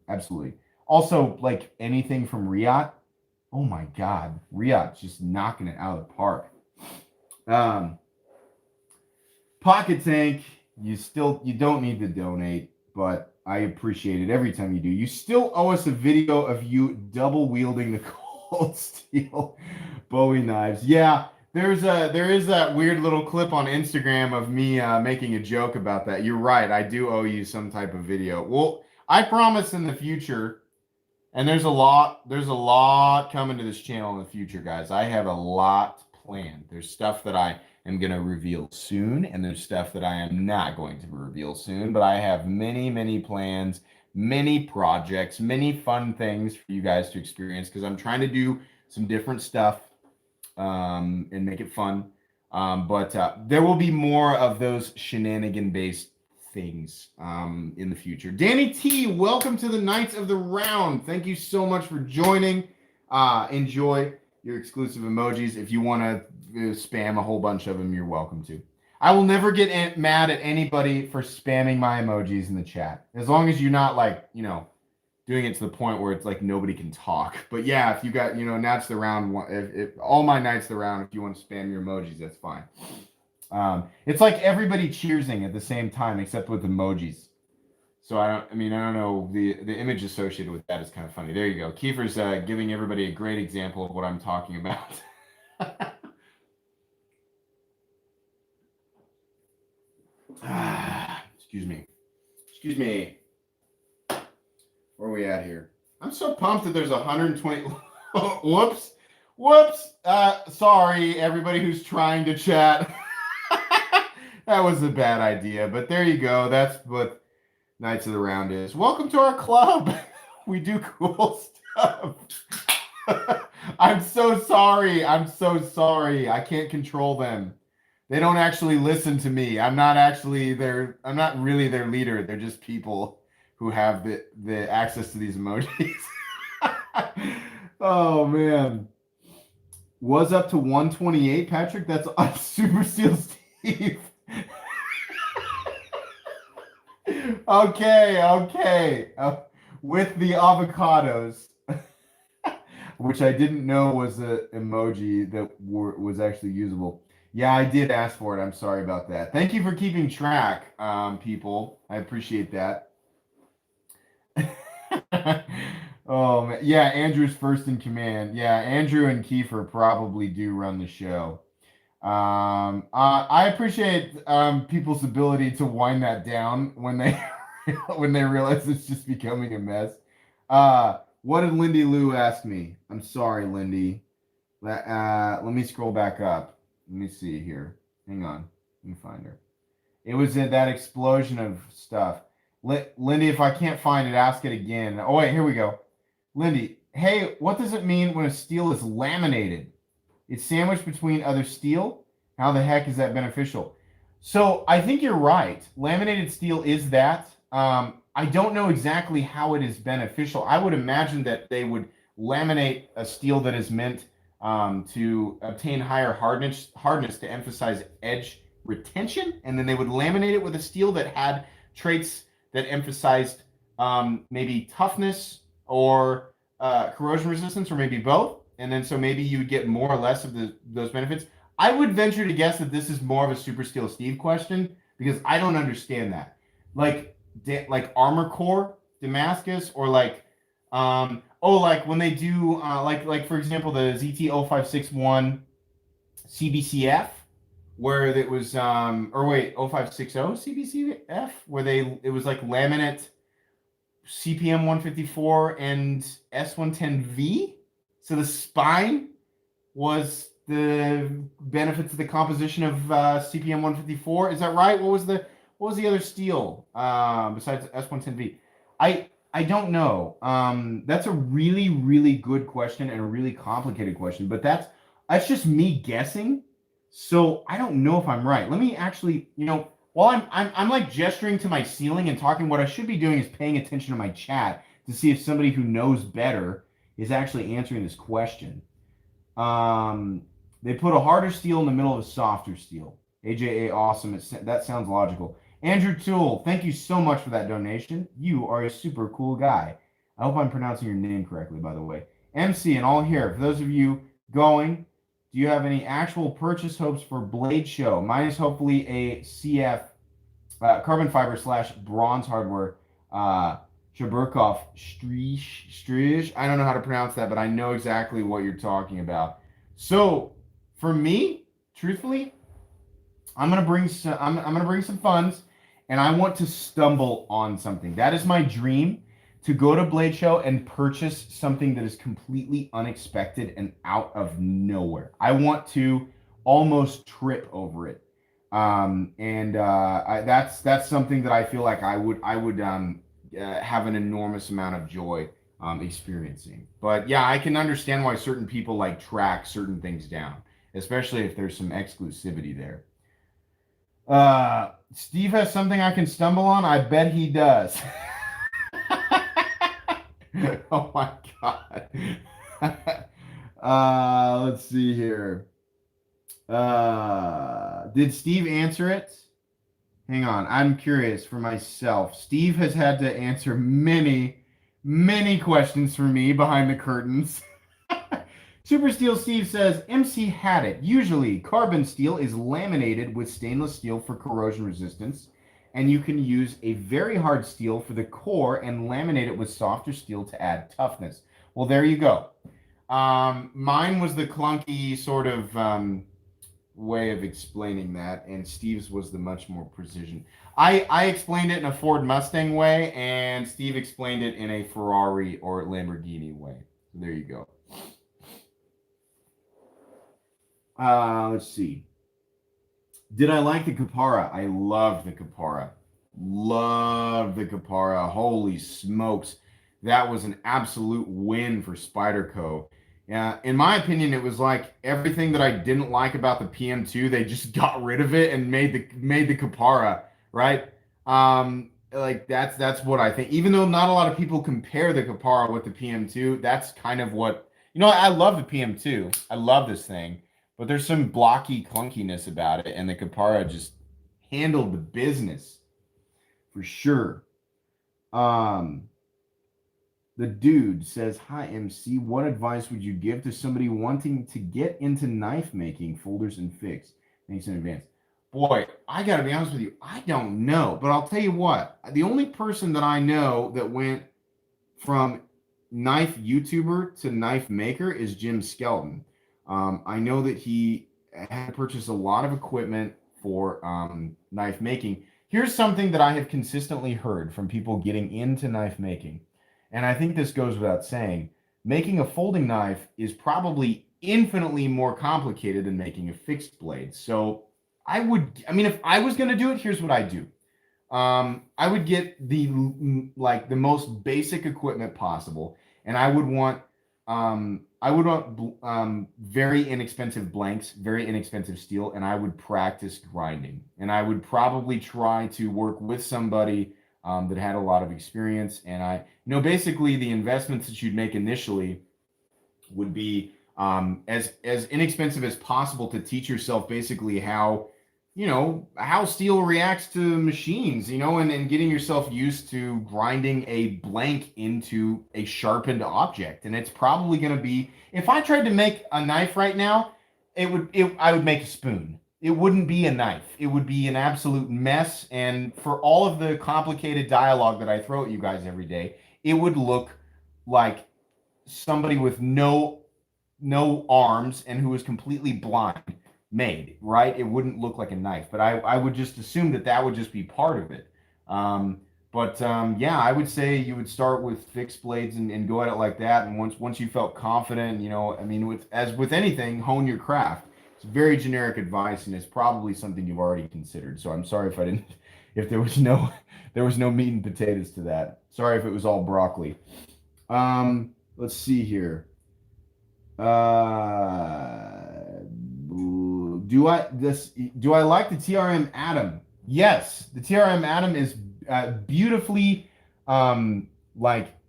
Absolutely. Also, like anything from Riot. Oh my God, Riot's just knocking it out of the park. Pocket Tank, you don't need to donate, but I appreciate it every time you do. You still owe us a video of you double wielding the cold steel Bowie knives. Yeah, there is that weird little clip on Instagram of me making a joke about that. You're right. I do owe you some type of video. Well, I promise in the future, and there's a lot coming to this channel in the future, guys. I have a lot planned. There's stuff that I am going to reveal soon, and there's stuff that I am not going to reveal soon, but I have many, many plans, many projects, many fun things for you guys to experience because I'm trying to do some different stuff and make it fun. But there will be more of those shenanigan-based things in the future. Danny T, welcome to the Knights of the Round. Thank you so much for joining. Enjoy your exclusive emojis. If you want to spam a whole bunch of them, you're welcome to. I will never get mad at anybody for spamming my emojis in the chat, as long as you're not like, doing it to the point where it's like nobody can talk. But yeah, if you got, Knights of the Round, if all my Knights of the Round, if you want to spam your emojis, that's fine. It's like everybody cheersing at the same time, except with emojis. So I don't know, the image associated with that is kind of funny. There you go. Kiefer's giving everybody a great example of what I'm talking about. Excuse me. Where are we at here? I'm so pumped that there's 120. Whoops. Sorry, everybody who's trying to chat. That was a bad idea, but there you go. That's what Knights of the Round is. Welcome to our club. We do cool stuff. I'm so sorry. I can't control them. They don't actually listen to me. I'm not really their leader. They're just people who have the access to these emojis. Oh man. Was up to 128, Patrick? That's Super Steel Steve. Okay. With the avocados, which I didn't know was an emoji that was actually usable. Yeah, I did ask for it. I'm sorry about that. Thank you for keeping track, people. I appreciate that. Oh, man. Yeah, Andrew's first in command. Yeah, Andrew and Kiefer probably do run the show. I appreciate people's ability to wind that down when they when they realize it's just becoming a mess. What did Lindy Lou ask me? I'm sorry, Lindy. Let me scroll back up. Let me see here. Hang on. Let me find her. It was in that explosion of stuff. Lindy, if I can't find it, ask it again. Oh, wait, here we go. Lindy, hey, what does it mean when a steel is laminated? It's sandwiched between other steel? How the heck is that beneficial? So I think you're right. Laminated steel is that. I don't know exactly how it is beneficial. I would imagine that they would laminate a steel that is meant to obtain higher hardness to emphasize edge retention, and then they would laminate it with a steel that had traits that emphasized maybe toughness or corrosion resistance, or maybe both. And then so maybe you would get more or less of those benefits. I would venture to guess that this is more of a Super Steel Steve question because I don't understand that. Like Armor Core, Damascus, or like when they do like for example the ZT0561 CBCF, where it was 0560 CBCF, where it was like laminate CPM 154 and S110V. So the spine was the benefits of the composition of CPM 154. Is that right? What was the other steel besides S110V? I don't know. That's a really, really good question and a really complicated question, but that's just me guessing. So I don't know if I'm right. Let me actually, while I'm like gesturing to my ceiling and talking, what I should be doing is paying attention to my chat to see if somebody who knows better is actually answering this question. They put a harder steel in the middle of a softer steel. AJA, awesome. That sounds logical. Andrew Toole, thank you so much for that donation. You are a super cool guy. I hope I'm pronouncing your name correctly, by the way. MC and all here. For those of you going, do you have any actual purchase hopes for Blade Show? Mine is hopefully a CF, carbon fiber / bronze hardware, Chaburkov Strij. I don't know how to pronounce that, but I know exactly what you're talking about. So for me, truthfully, I'm gonna bring some funds, and I want to stumble on something. That is my dream, to go to Blade Show and purchase something that is completely unexpected and out of nowhere. I want to almost trip over it, that's something that I feel like I would have an enormous amount of joy experiencing. But yeah, I can understand why certain people like track certain things down, especially if there's some exclusivity there. Steve has something I can stumble on. I bet he does. Oh my god. Let's see here. Did Steve answer it? Hang on, I'm curious for myself. Steve has had to answer many questions for me behind the curtains. Super Steel Steve says, MC had it. Usually, carbon steel is laminated with stainless steel for corrosion resistance, and you can use a very hard steel for the core and laminate it with softer steel to add toughness. Well, there you go. Mine was the clunky sort of way of explaining that, and Steve's was the much more precision. I explained it in a Ford Mustang way, and Steve explained it in a Ferrari or Lamborghini way. So there you go. Let's see. Did I like the Capara? I loved the Capara. Loved the Capara. Holy smokes. That was an absolute win for Spyderco. Yeah, in my opinion, it was like everything that I didn't like about the PM2, they just got rid of it and made the Capara, right? Like that's what I think. Even though not a lot of people compare the Capara with the PM2, that's kind of what, I love the PM2. I love this thing. But there's some blocky clunkiness about it, and the Capara just handled the business for sure. The dude says, "Hi MC, what advice would you give to somebody wanting to get into knife making, folders and fix? Thanks in advance." Boy, I gotta be honest with you, I don't know, but I'll tell you what. The only person that I know that went from knife YouTuber to knife maker is Jim Skelton. I know that he had to purchase a lot of equipment for knife making. Here's something that I have consistently heard from people getting into knife making, and I think this goes without saying. Making a folding knife is probably infinitely more complicated than making a fixed blade. So if I was going to do it, here's what I do. I would get the most basic equipment possible, and I would want very inexpensive blanks, very inexpensive steel, and I would practice grinding. And I would probably try to work with somebody that had a lot of experience. And basically the investments that you'd make initially would be as inexpensive as possible to teach yourself basically how steel reacts to machines, and getting yourself used to grinding a blank into a sharpened object. And it's probably going to be, if I tried to make a knife right now, I would make a spoon. It wouldn't be a knife. It would be an absolute mess. And for all of the complicated dialogue that I throw at you guys every day, it would look like somebody with no arms and who was completely blind made, right? It wouldn't look like a knife, but I would just assume that would just be part of it. Yeah, I would say you would start with fixed blades and go at it like that. And once you felt confident, as with anything, hone your craft. It's very generic advice, and it's probably something you've already considered. So I'm sorry if there was no meat and potatoes to that. Sorry if it was all broccoli. Let's see here. Do I like the TRM Atom? Yes, the TRM Atom is beautifully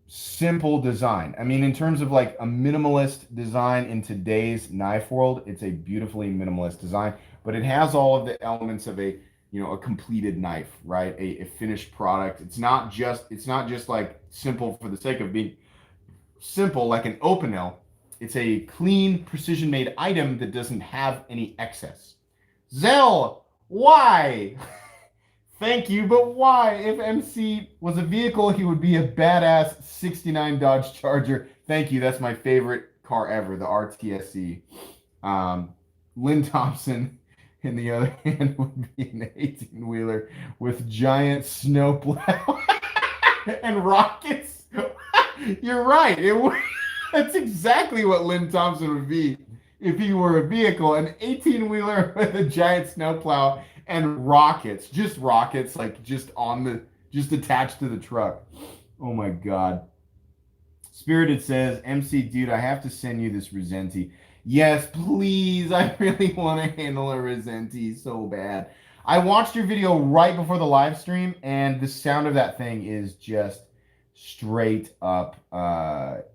simple design. I mean, in terms of like a minimalist design in today's knife world, it's a beautifully minimalist design, but it has all of the elements of a completed knife, right? A finished product. It's not just like simple for the sake of being simple, like an Opinel. It's a clean, precision-made item that doesn't have any excess. Zell, why? Thank you, but why? If MC was a vehicle, he would be a badass 69 Dodge Charger. Thank you. That's my favorite car ever, the RTSC. Lynn Thompson, in the other hand would be an 18-wheeler with giant snowplow and rockets. You're right. That's exactly what Lynn Thompson would be if he were a vehicle, an 18-wheeler with a giant snowplow and rockets, just rockets, like just attached to the truck. Oh my God. Spirited says, MC, dude, I have to send you this Resenti. Yes, please. I really want to handle a Resenti so bad. I watched your video right before the live stream, and the sound of that thing is just straight up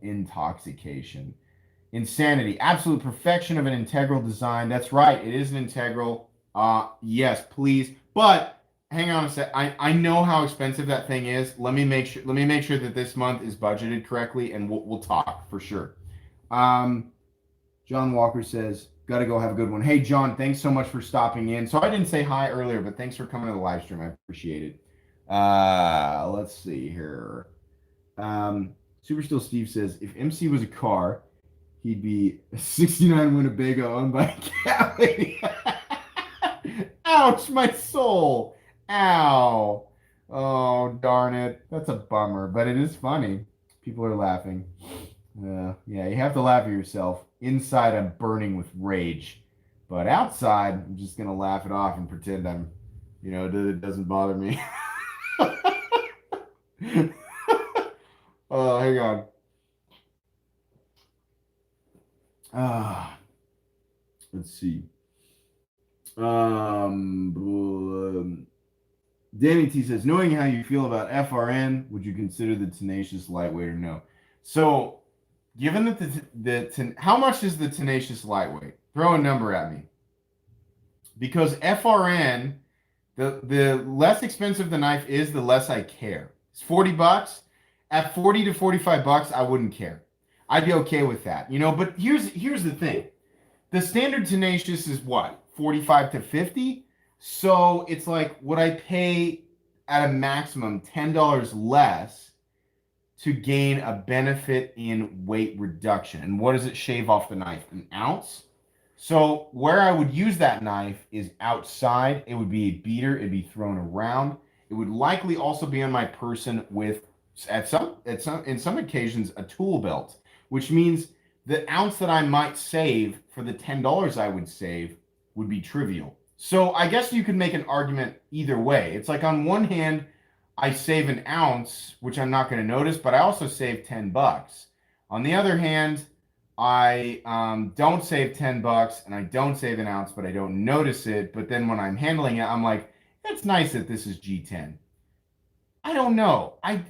intoxication. Insanity. Absolute perfection of an integral design. That's right. It is an integral. Yes, please. But hang on a sec. I know how expensive that thing is. Let me make sure that this month is budgeted correctly, and we'll talk for sure. John Walker says, gotta go, have a good one. Hey John, thanks so much for stopping in. So I didn't say hi earlier, but thanks for coming to the live stream. I appreciate it. Let's see here. Super Still Steve says, if MC was a car, he'd be a 69 Winnebago owned by a cat lady. Ouch, my soul. Ow. Oh, darn it. That's a bummer, but it is funny. People are laughing. Yeah, you have to laugh at yourself. Inside, I'm burning with rage. But outside, I'm just going to laugh it off and pretend it doesn't bother me. Oh, hang on. Let's see. Danny T says, knowing how you feel about FRN, would you consider the Tenacious lightweight or no? So, given that how much is the Tenacious lightweight? Throw a number at me. Because FRN, the less expensive the knife is, the less I care. It's $40. At 40 to 45 bucks, I wouldn't care. I'd be okay with that, But here's the thing: the standard Tenacious is what, 45 to 50. So it's like, would I pay at a maximum $10 less to gain a benefit in weight reduction? And what does it shave off the knife? An ounce. So where I would use that knife is outside. It would be a beater. It'd be thrown around. It would likely also be on my person with, in some occasions, a tool belt, which means the ounce that I might save for the $10 I would save would be trivial. So I guess you could make an argument either way. It's like, on one hand, I save an ounce, which I'm not going to notice, but I also save $10. On the other hand, I don't save $10 and I don't save an ounce, but I don't notice it. But then when I'm handling it, I'm like, it's nice that this is G10. I don't know. I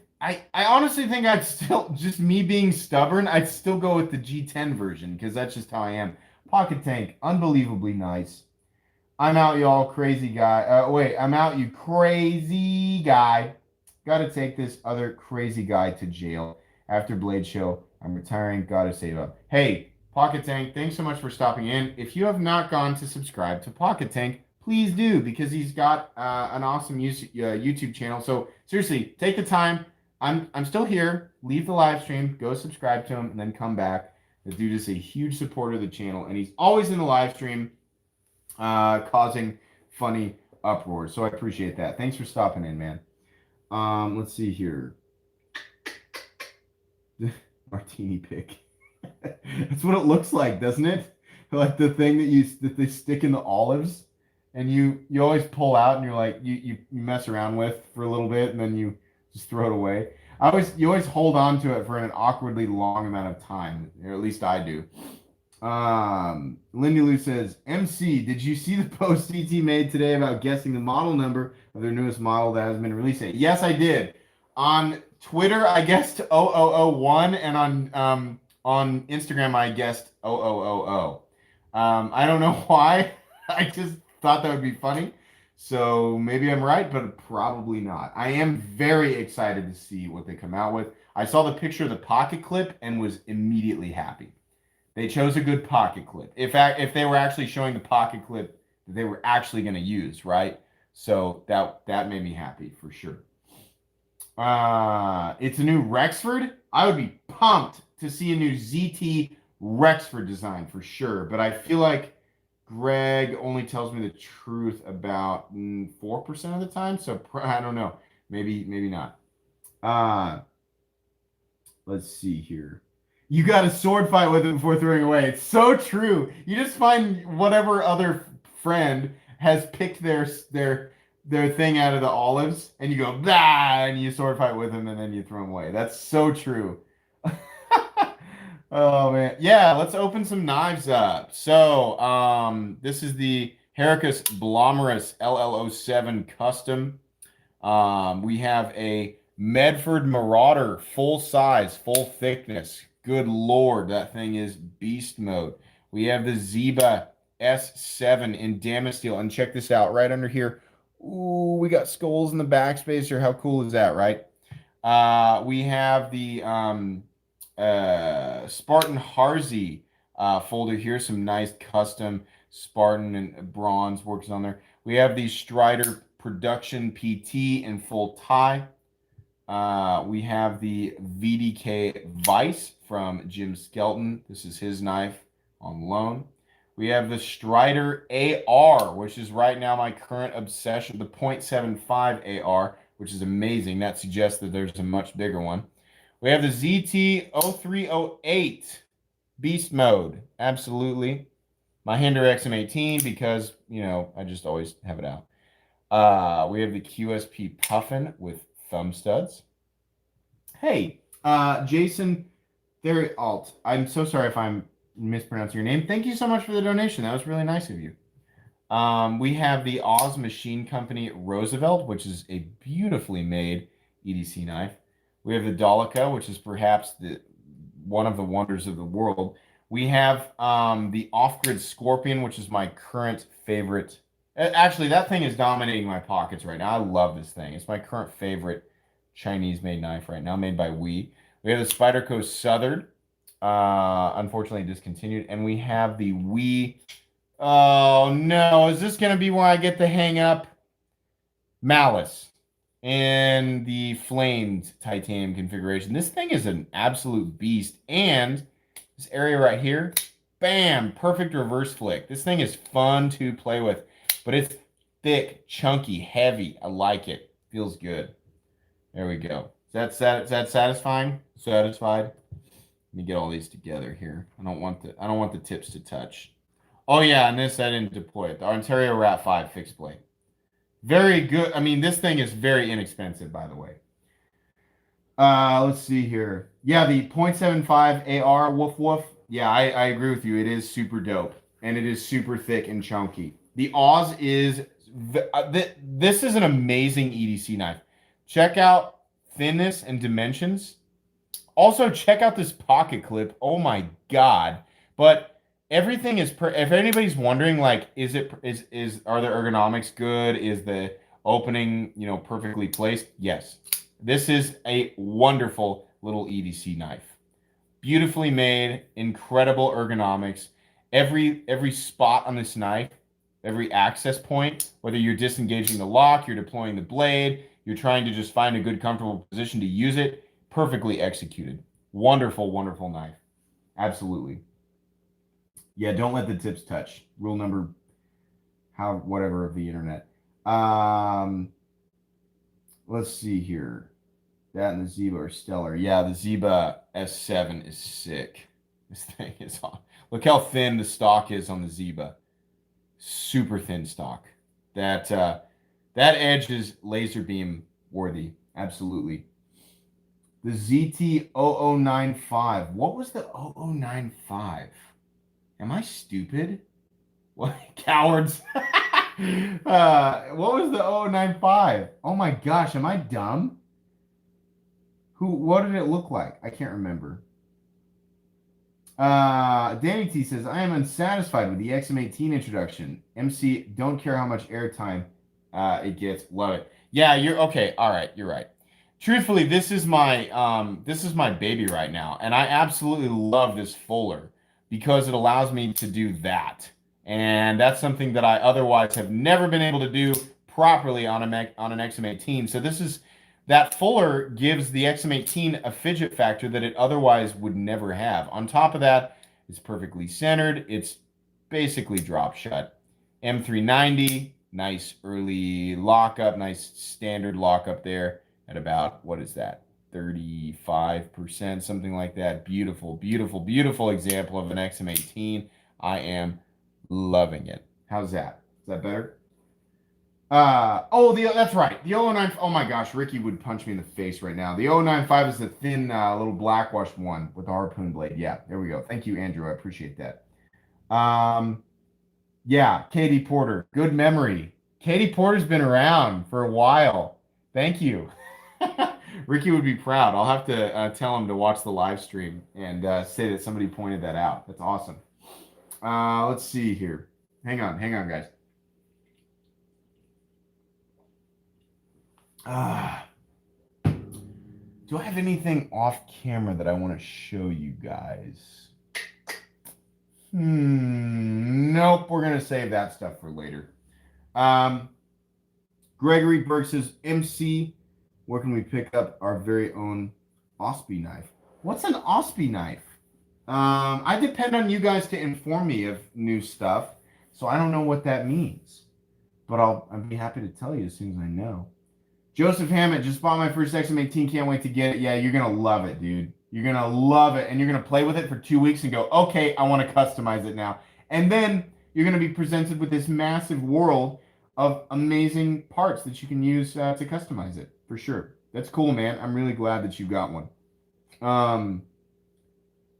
honestly think I'd still, just me being stubborn, I'd still go with the G10 version because that's just how I am. Pocket Tank, unbelievably nice. I'm out, y'all, crazy guy. I'm out, you crazy guy. Got to take this other crazy guy to jail after Blade Show. I'm retiring. Got to save up. Hey, Pocket Tank, thanks so much for stopping in. If you have not gone to subscribe to Pocket Tank, please do, because he's got an awesome YouTube channel. So seriously, take the time. I'm still here. Leave the live stream, go subscribe to him, and then come back. The dude is a huge supporter of the channel, and he's always in the live stream, causing funny uproar. So I appreciate that. Thanks for stopping in, man. Let's see here. Martini pick. That's what it looks like, doesn't it? Like the thing that they stick in the olives, and you always pull out, and you're like, you mess around with for a little bit, and then you just throw it away. You always hold on to it for an awkwardly long amount of time, or at least I do. Lindy Lou says, MC, did you see the post CT made today about guessing the model number of their newest model that has been released? Yes, I did. On Twitter, I guessed 0001, and on Instagram, I guessed 0000. I don't know why. I just thought that would be funny. So maybe I'm right, but probably not. I am very excited to see what they come out with. I saw the picture of the pocket clip and was immediately happy. They chose a good pocket clip. If they were actually showing the pocket clip that they were actually going to use, right? So that made me happy for sure. It's a new Rexford. I would be pumped to see a new ZT Rexford design for sure. But I feel like Greg only tells me the truth about 4% of the time, so I don't know. Maybe not. Let's see here. You got a sword fight with it before throwing away. It's so true. You just find whatever other friend has picked their thing out of the olives, and you go bah, and you sword fight with them, and then you throw them away. That's so true. Oh man, yeah. Let's open some knives up. So, this is the Heracus Blomerus LL07 Custom. We have a Medford Marauder, full size, full thickness. Good Lord, that thing is beast mode. We have the Zeba S7 in Damasteel. And check this out, right under here. Ooh, we got skulls in the backspacer. How cool is that, right? We have the Spartan Harzy folder here. Some nice custom Spartan and bronze works on there. We have the Strider Production PT in full tie. We have the VDK Vice from Jim Skelton. This is his knife on loan. We have the Strider AR, which is right now my current obsession, the .75 AR, which is amazing. That suggests that there's a much bigger one. We have the ZT0308 Beast Mode. Absolutely. My Hinderer XM18 because, you know, I just always have it out. We have the QSP Puffin with thumb studs. Hey, Jason, there, Alt. I'm so sorry if I'm mispronouncing your name. Thank you so much for the donation. That was really nice of you. We have the Oz Machine Company Roosevelt, which is a beautifully made EDC knife. We have the Dolica, which is perhaps one of the wonders of the world. We have the Off-Grid Scorpion, which is my current favorite. Actually, that thing is dominating my pockets right now. I love this thing. It's my current favorite Chinese-made knife right now, made by We. We have the Spyderco Southern, unfortunately discontinued. And we have the We. Oh, no. Is this going to be where I get the hang up? Malice in the flamed titanium configuration. This thing is an absolute beast. And this area right here, bam, perfect reverse flick. This thing is fun to play with, but it's thick, chunky, heavy. I like it. Feels good. There we go. Is that satisfying? Satisfied? Let me get all these together here. I don't want the tips to touch. Oh yeah, and this I didn't deploy it. The Ontario Rat 5 fixed blade. Very good. I mean, this thing is very inexpensive, by the way. Let's see here. Yeah, the .75 AR Woof Woof. Yeah, I agree with you. It is super dope, and it is super thick and chunky. The Oz is this is an amazing EDC knife. Check out thinness and dimensions. Also, check out this pocket clip. Oh my god! But everything is if anybody's wondering, like, are the ergonomics good? Is the opening, you know, perfectly placed? Yes. This is a wonderful little EDC knife. Beautifully made, incredible ergonomics. Every spot on this knife, every access point, whether you're disengaging the lock, you're deploying the blade, you're trying to just find a good, comfortable position to use it, perfectly executed. Wonderful, wonderful knife. Absolutely. Yeah, don't let the tips touch. Rule number whatever of the internet. Let's see here. That and the Zeba are stellar. Yeah, the Zeba S7 is sick. This thing is on. Look how thin the stock is on the Zeba. Super thin stock. That edge is laser beam worthy. Absolutely. The ZT0095. What was the 0095? Am I stupid? What? Cowards. What was the 0095? Oh my gosh, am I dumb? What did it look like? I can't remember. Danny T says, I am unsatisfied with the XM18 introduction. MC, don't care how much airtime it gets. Love it. Yeah, you're okay. All right, you're right. Truthfully, this is my baby right now, and I absolutely love this fuller because it allows me to do that. And that's something that I otherwise have never been able to do properly on an XM18. So that fuller gives the XM18 a fidget factor that it otherwise would never have. On top of that, it's perfectly centered. It's basically drop shut. M390, nice early lockup, nice standard lockup there at about, what is that, 35%, something like that. Beautiful, beautiful, beautiful example of an XM18. I am loving it. How's that? Is that better? That's right. The 009, oh my gosh, Ricky would punch me in the face right now. The 095 is the thin little blackwash one with the harpoon blade. Yeah, there we go. Thank you, Andrew. I appreciate that. Yeah, Katie Porter. Good memory. Katie Porter's been around for a while. Thank you. Ricky would be proud. I'll have to tell him to watch the live stream and say that somebody pointed that out. That's awesome. Let's see here. Hang on, guys. Do I have anything off camera that I want to show you guys? Nope. We're going to save that stuff for later. Gregory Burke says, MC, where can we pick up our very own Osby knife? What's an Osby knife? I depend on you guys to inform me of new stuff, so I don't know what that means. But I'll be happy to tell you as soon as I know. Joseph Hammett, just bought my first XM18. Can't wait to get it. Yeah, you're going to love it, dude. You're going to love it. And you're going to play with it for 2 weeks and go, okay, I want to customize it now. And then you're going to be presented with this massive world of amazing parts that you can use to customize it, for sure. That's cool, man. I'm really glad that you got one.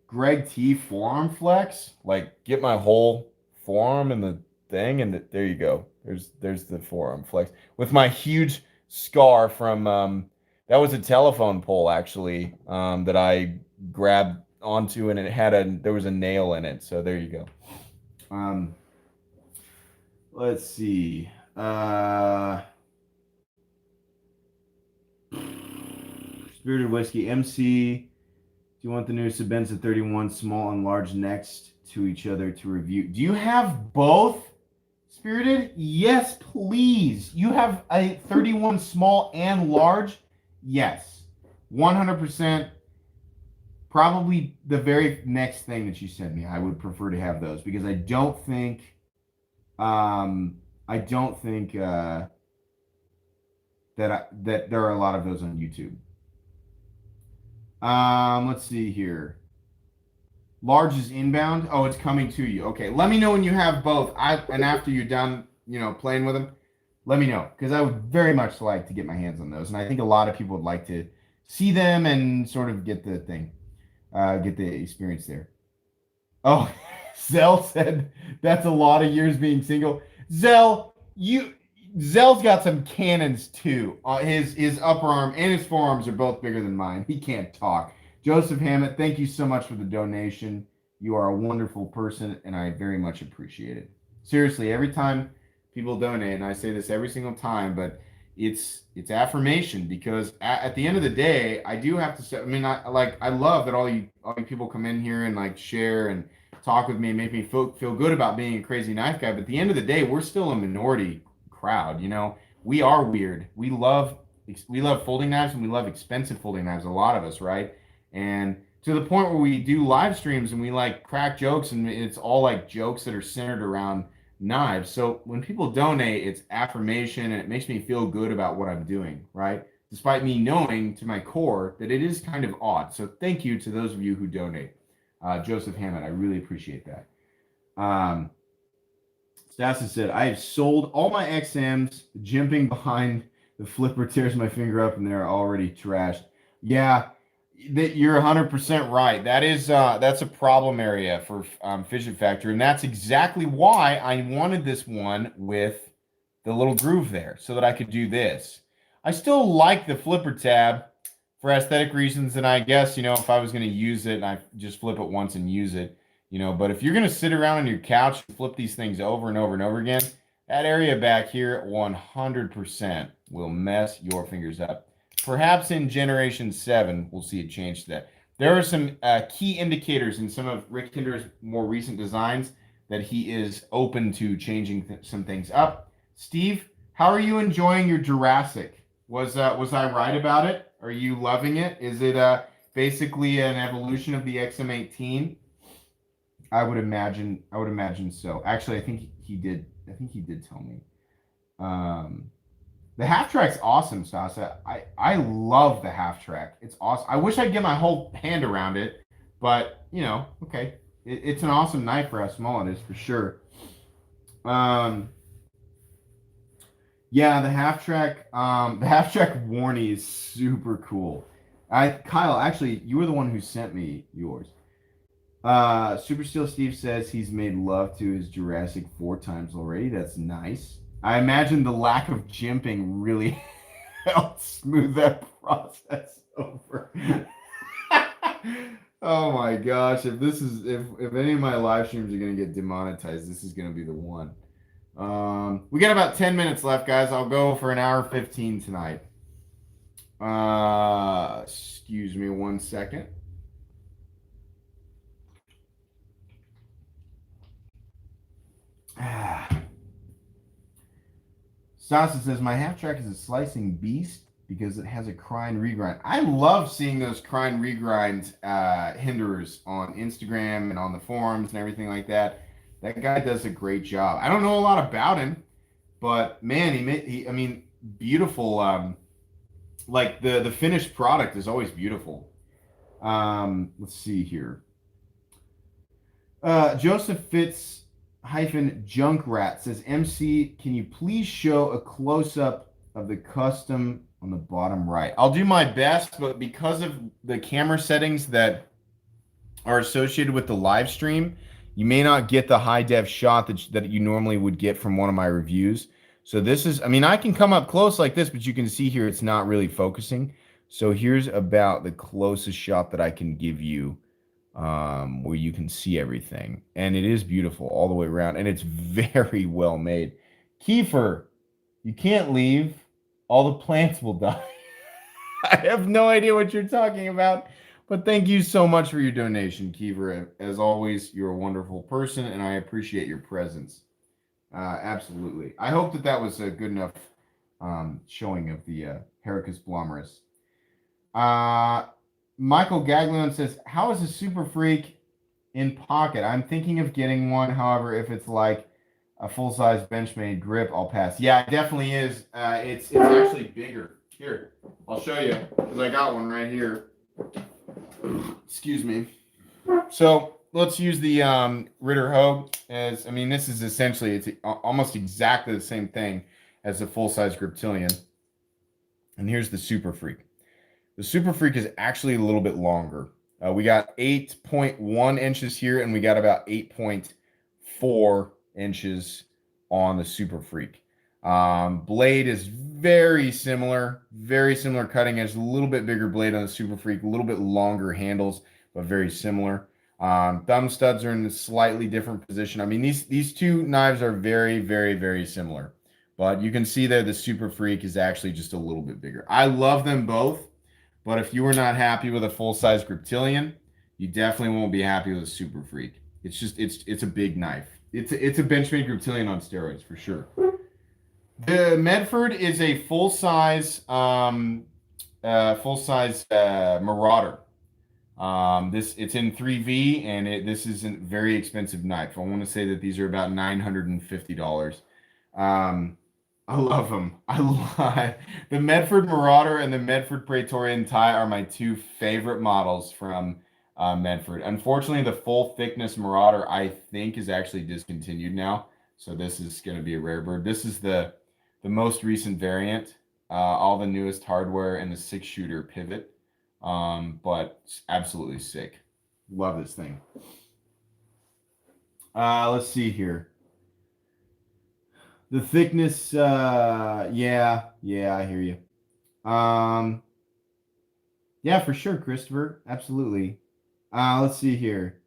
Greg T, forearm flex. Like, get my whole forearm in the thing, and there you go. There's the forearm flex. With my huge scar from that was a telephone pole actually that I grabbed onto, and there was a nail in it, so there you go. Let's see. Spirited Whiskey MC, do you want the new Sebenza 31 small and large next to each other to review? Do you have both? Spirited? Yes, please. You have a 31 small and large? Yes. 100%. Probably the very next thing that you send me. I would prefer to have those because I don't think that there are a lot of those on YouTube. Let's see here. Large is inbound. Oh, it's coming to you. Okay, let me know when you have both. And after you're done, playing with them, let me know because I would very much like to get my hands on those, and I think a lot of people would like to see them and sort of get the thing, get the experience there. Oh, Zell said that's a lot of years being single. Zell's got some cannons too. His upper arm and his forearms are both bigger than mine. He can't talk. Joseph Hammett, thank you so much for the donation. You are a wonderful person, and I very much appreciate it. Seriously, every time people donate, and I say this every single time, but it's affirmation because at the end of the day, I do have to say, I love that all you people come in here and like share and talk with me and make me feel good about being a crazy knife guy. But at the end of the day, we're still a minority crowd. We are weird. We love folding knives, and we love expensive folding knives, a lot of us, right? And to the point where we do live streams and we like crack jokes, and it's all like jokes that are centered around knives. So when people donate, it's affirmation, and it makes me feel good about what I'm doing, right? Despite me knowing to my core that it is kind of odd. So thank you to those of you who donate. Joseph Hammond, I really appreciate that. Stasis said, I have sold all my XMs. Jimping behind the flipper tears my finger up, and they're already trashed. Yeah, you're 100% right. That's a problem area for Fidget Factory, and that's exactly why I wanted this one with the little groove there, so that I could do this. I still like the flipper tab for aesthetic reasons, and I guess, if I was going to use it, I just flip it once and use it, but if you're going to sit around on your couch and flip these things over and over and over again, that area back here 100% will mess your fingers up. Perhaps in Generation 7, we'll see a change to that. There are some key indicators in some of Rick Hinderer's more recent designs that he is open to changing some things up. Steve, how are you enjoying your Jurassic? Was I right about it? Are you loving it? Is it basically an evolution of the XM18? I would imagine. I would imagine so. Actually, I think he did. I think he did tell me. Um, the half track's awesome, Stasa. I love the half track. It's awesome. I wish I could get my whole hand around it, but okay. It's an awesome knife for how small it is for sure. Um, yeah, the half track Warnie is super cool. Kyle, actually, you were the one who sent me yours. Super Steel Steve says he's made love to his Jurassic 4 times already. That's nice. I imagine the lack of jimping really helped smooth that process over. Oh my gosh! If any of my live streams are gonna get demonetized, this is gonna be the one. We got about 10 minutes left, guys. I'll go for an hour 15 tonight. Excuse me 1 second. Sasa says, my half track is a slicing beast because it has a cry and regrind. I love seeing those cry and regrind hinderers on Instagram and on the forums and everything like that. That guy does a great job. I don't know a lot about him, but man, I mean, beautiful. Like the finished product is always beautiful. Let's see here. Joseph Fitz hyphen Junkrat says, MC, can you please show a close up of the custom on the bottom right? I'll do my best, but because of the camera settings that are associated with the live stream, you may not get the high def shot that you normally would get from one of my reviews. So this is, I mean, I can come up close like this, but you can see here it's not really focusing. So here's about the closest shot that I can give you, where you can see everything. And it is beautiful all the way around, and it's very well made. Kiefer, you can't leave. All the plants will die. I have no idea what you're talking about, but thank you so much for your donation, Kiefer. As always, you're a wonderful person, and I appreciate your presence. Absolutely. I hope that was a good enough showing of the Hericus blomerus. Michael Gaglione says, how is a Super Freak in pocket? I'm thinking of getting one. However, if it's like a full-size Benchmade grip, I'll pass. Yeah, it definitely is. It's actually bigger. Here, I'll show you, because I got one right here. Excuse me. So let's use the Ritter Hogue as, I mean, this is essentially, it's almost exactly the same thing as the full-size Griptilian. And here's the Super Freak. The Super Freak is actually a little bit longer. We got 8.1 inches here, and we got about 8.4 inches on the Super Freak. Blade is very similar cutting edge, a little bit bigger blade on the Super Freak, a little bit longer handles, but very similar. Thumb studs are in a slightly different position. I mean, these two knives are very, very, very similar, but you can see there the Super Freak is actually just a little bit bigger. I love them both, but if you were not happy with a full-size Griptilian, you definitely won't be happy with a Super Freak. It's just, it's a big knife. It's a Benchmade Griptilian on steroids for sure. The Medford is a full-size Marauder. It's in 3V, and this is a very expensive knife. I want to say that these are about $950. I love them. The Medford Marauder and the Medford Praetorian Tie are my two favorite models from Medford. Unfortunately, the full thickness Marauder, I think, is actually discontinued now. So this is going to be a rare bird. This is the most recent variant, all the newest hardware, and the 6-shooter pivot. But it's absolutely sick. Love this thing. Let's see here. The thickness, yeah, I hear you. Yeah, for sure, Christopher. Absolutely. Let's see here.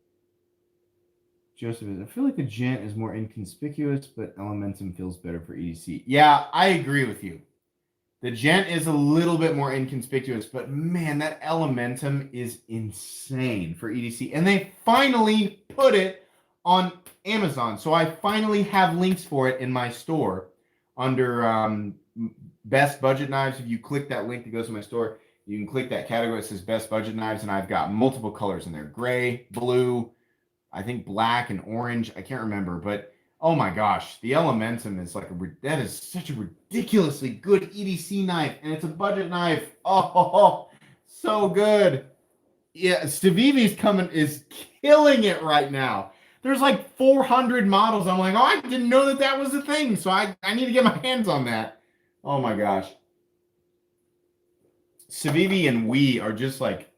Joseph, I feel like the gent is more inconspicuous, but Elementum feels better for EDC. Yeah, I agree with you. The gent is a little bit more inconspicuous, but man, that Elementum is insane for EDC. And they finally put it on Amazon. So I finally have links for it in my store under Best Budget Knives. If you click that link that goes to my store, you can click that category that says Best Budget Knives, and I've got multiple colors in there. Gray, blue, I think black and orange. I can't remember, but oh my gosh, the Elementum is that is such a ridiculously good EDC knife, and it's a budget knife. Oh, so good. Yeah, Civivi's is killing it right now. There's like 400 models. I'm like, oh, I didn't know that was a thing, so I need to get my hands on that. Oh my gosh. Civivi and we are just like,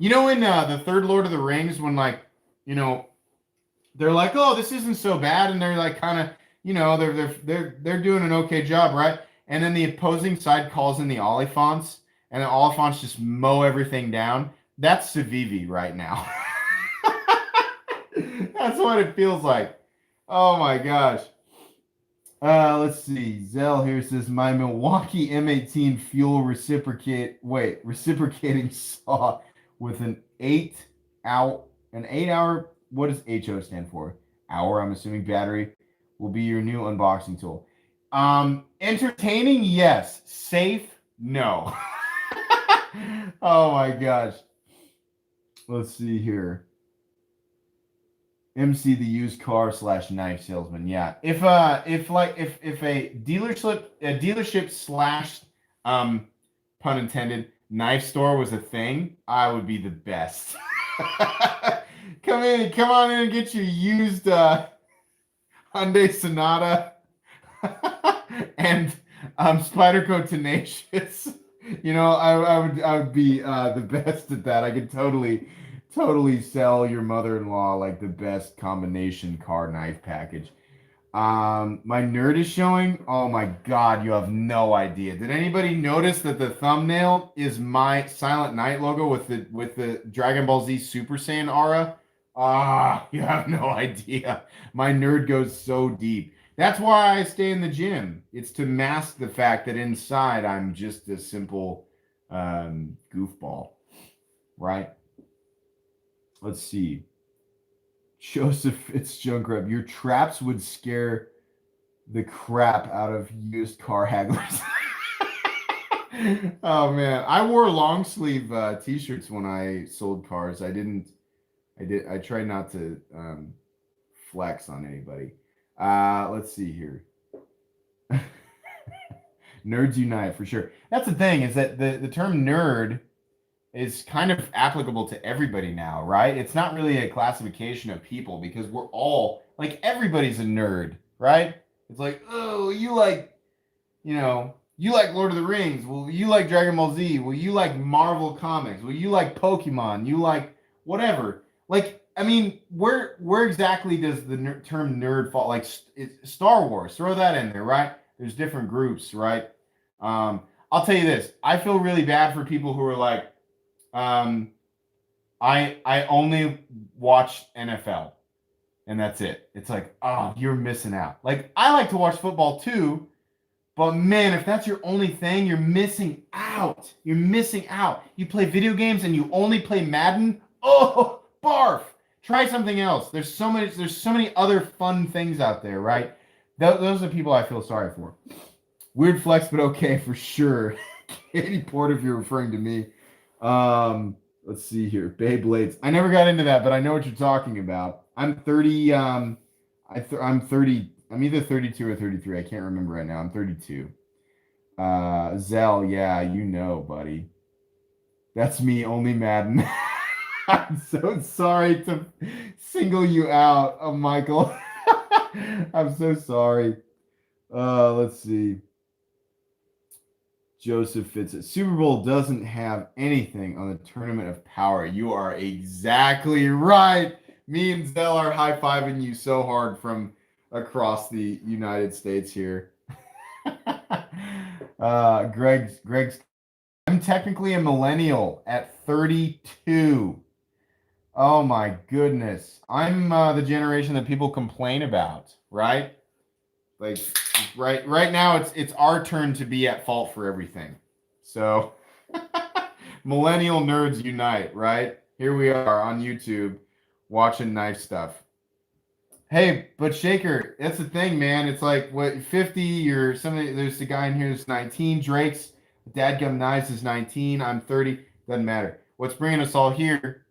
in the third Lord of the Rings, when they're like, oh, this isn't so bad, and they're like kind of, they're doing an okay job, right? And then the opposing side calls in the Oliphants, and the Oliphants just mow everything down. That's Civivi right now. That's what it feels like. Oh my gosh. Let's see. Zell here says my Milwaukee M18 fuel reciprocating saw with an 8-hour. What does HO stand for? Hour, I'm assuming battery, will be your new unboxing tool. Entertaining, yes. Safe, no. Oh my gosh. Let's see here. MC the used car / knife salesman. Yeah. If a dealership / pun intended knife store was a thing, I would be the best. Come on in and get your used Hyundai Sonata and Spyderco Tenacious. I would be the best at that. I could totally sell your mother-in-law like the best combination car knife package. My nerd is showing. Oh my god, you have no idea. Did anybody notice that the thumbnail is my Silent Night logo with the Dragon Ball Z Super Saiyan aura? You have no idea. My nerd goes so deep. That's why I stay in the gym. It's to mask the fact that inside I'm just a simple goofball, right? Let's see. Joseph Fitzjunkrab, your traps would scare the crap out of used car hagglers. Oh man, I wore long sleeve t-shirts when I sold cars. I tried not to flex on anybody. Let's see here. Nerds unite for sure. That's the thing, is that the term nerd is kind of applicable to everybody now, right? It's not really a classification of people, because we're all like, everybody's a nerd, right? It's like, oh, you like Lord of the Rings. Well, you like Dragon Ball Z. Well, you like Marvel Comics. Well, you like Pokemon. You like whatever. Like, I mean, where exactly does the term nerd fall? Like, Star Wars, throw that in there, right? There's different groups, right? I'll tell you this. I feel really bad for people who are like, I only watch NFL and that's it. It's like, oh, you're missing out. Like, I like to watch football too, but man, if that's your only thing, you're missing out. You're missing out. You play video games and you only play Madden. Oh, barf. Try something else. There's so many other fun things out there, right? Those are people I feel sorry for. Weird flex, but okay for sure. Katie Porter, if you're referring to me. Let's see here. Beyblades. I never got into that, but I know what you're talking about. I'm 30. I'm 30. I'm either 32 or 33. I can't remember right now. I'm 32. Zell, yeah, buddy. That's me, only Madden. I'm so sorry to single you out, Michael. I'm so sorry. Let's see. Joseph Fitz it. Super Bowl doesn't have anything on the Tournament of Power. You are exactly right. Me and Zell are high-fiving you so hard from across the United States here. Greg's I'm technically a millennial at 32. Oh my goodness. I'm the generation that people complain about, right? Like right now it's our turn to be at fault for everything. So millennial nerds unite, right? Here we are on YouTube watching knife stuff. Hey, but Shaker, that's the thing, man. It's like, what, 50 or something. There's a guy in here who's 19. Drake's Dadgum Knives is 19. I'm 30. Doesn't matter. What's bringing us all here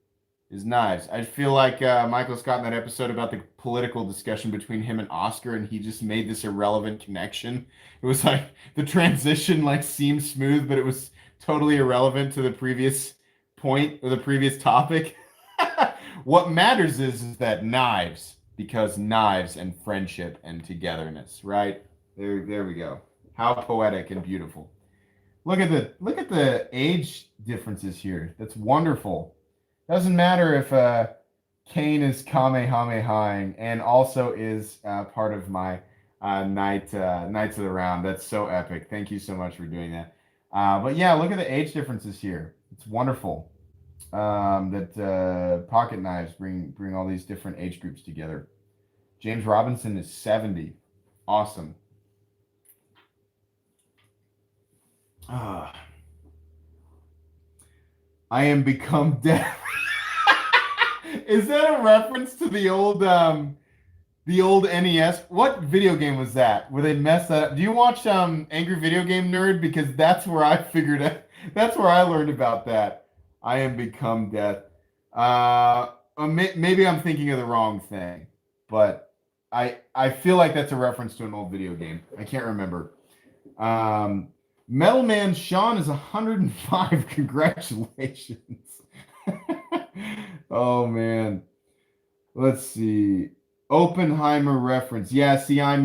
is knives. I feel like Michael Scott in that episode about the political discussion between him and Oscar, and he just made this irrelevant connection. It was like the transition like seemed smooth, but it was totally irrelevant to the previous point or the previous topic. What matters is that knives, because knives and friendship and togetherness, right? There we go. How poetic and beautiful. Look at the age differences here. That's wonderful. Doesn't matter if Kane is Kamehamehaing and also is part of my Knights of the Round. That's so epic. Thank you so much for doing that. But yeah, look at the age differences here. It's wonderful that pocket knives bring all these different age groups together. James Robinson is 70. Awesome. I am become deaf. Is that a reference to the old NES? What video game was that? Where they messed that up? Do you watch Angry Video Game Nerd? Because that's where I figured it. That's where I learned about that. I am become death. Maybe I'm thinking of the wrong thing, but I feel like that's a reference to an old video game. I can't remember. Metal Man Sean is 105. Congratulations. Oh man. Let's see. Oppenheimer reference. Yeah, see, I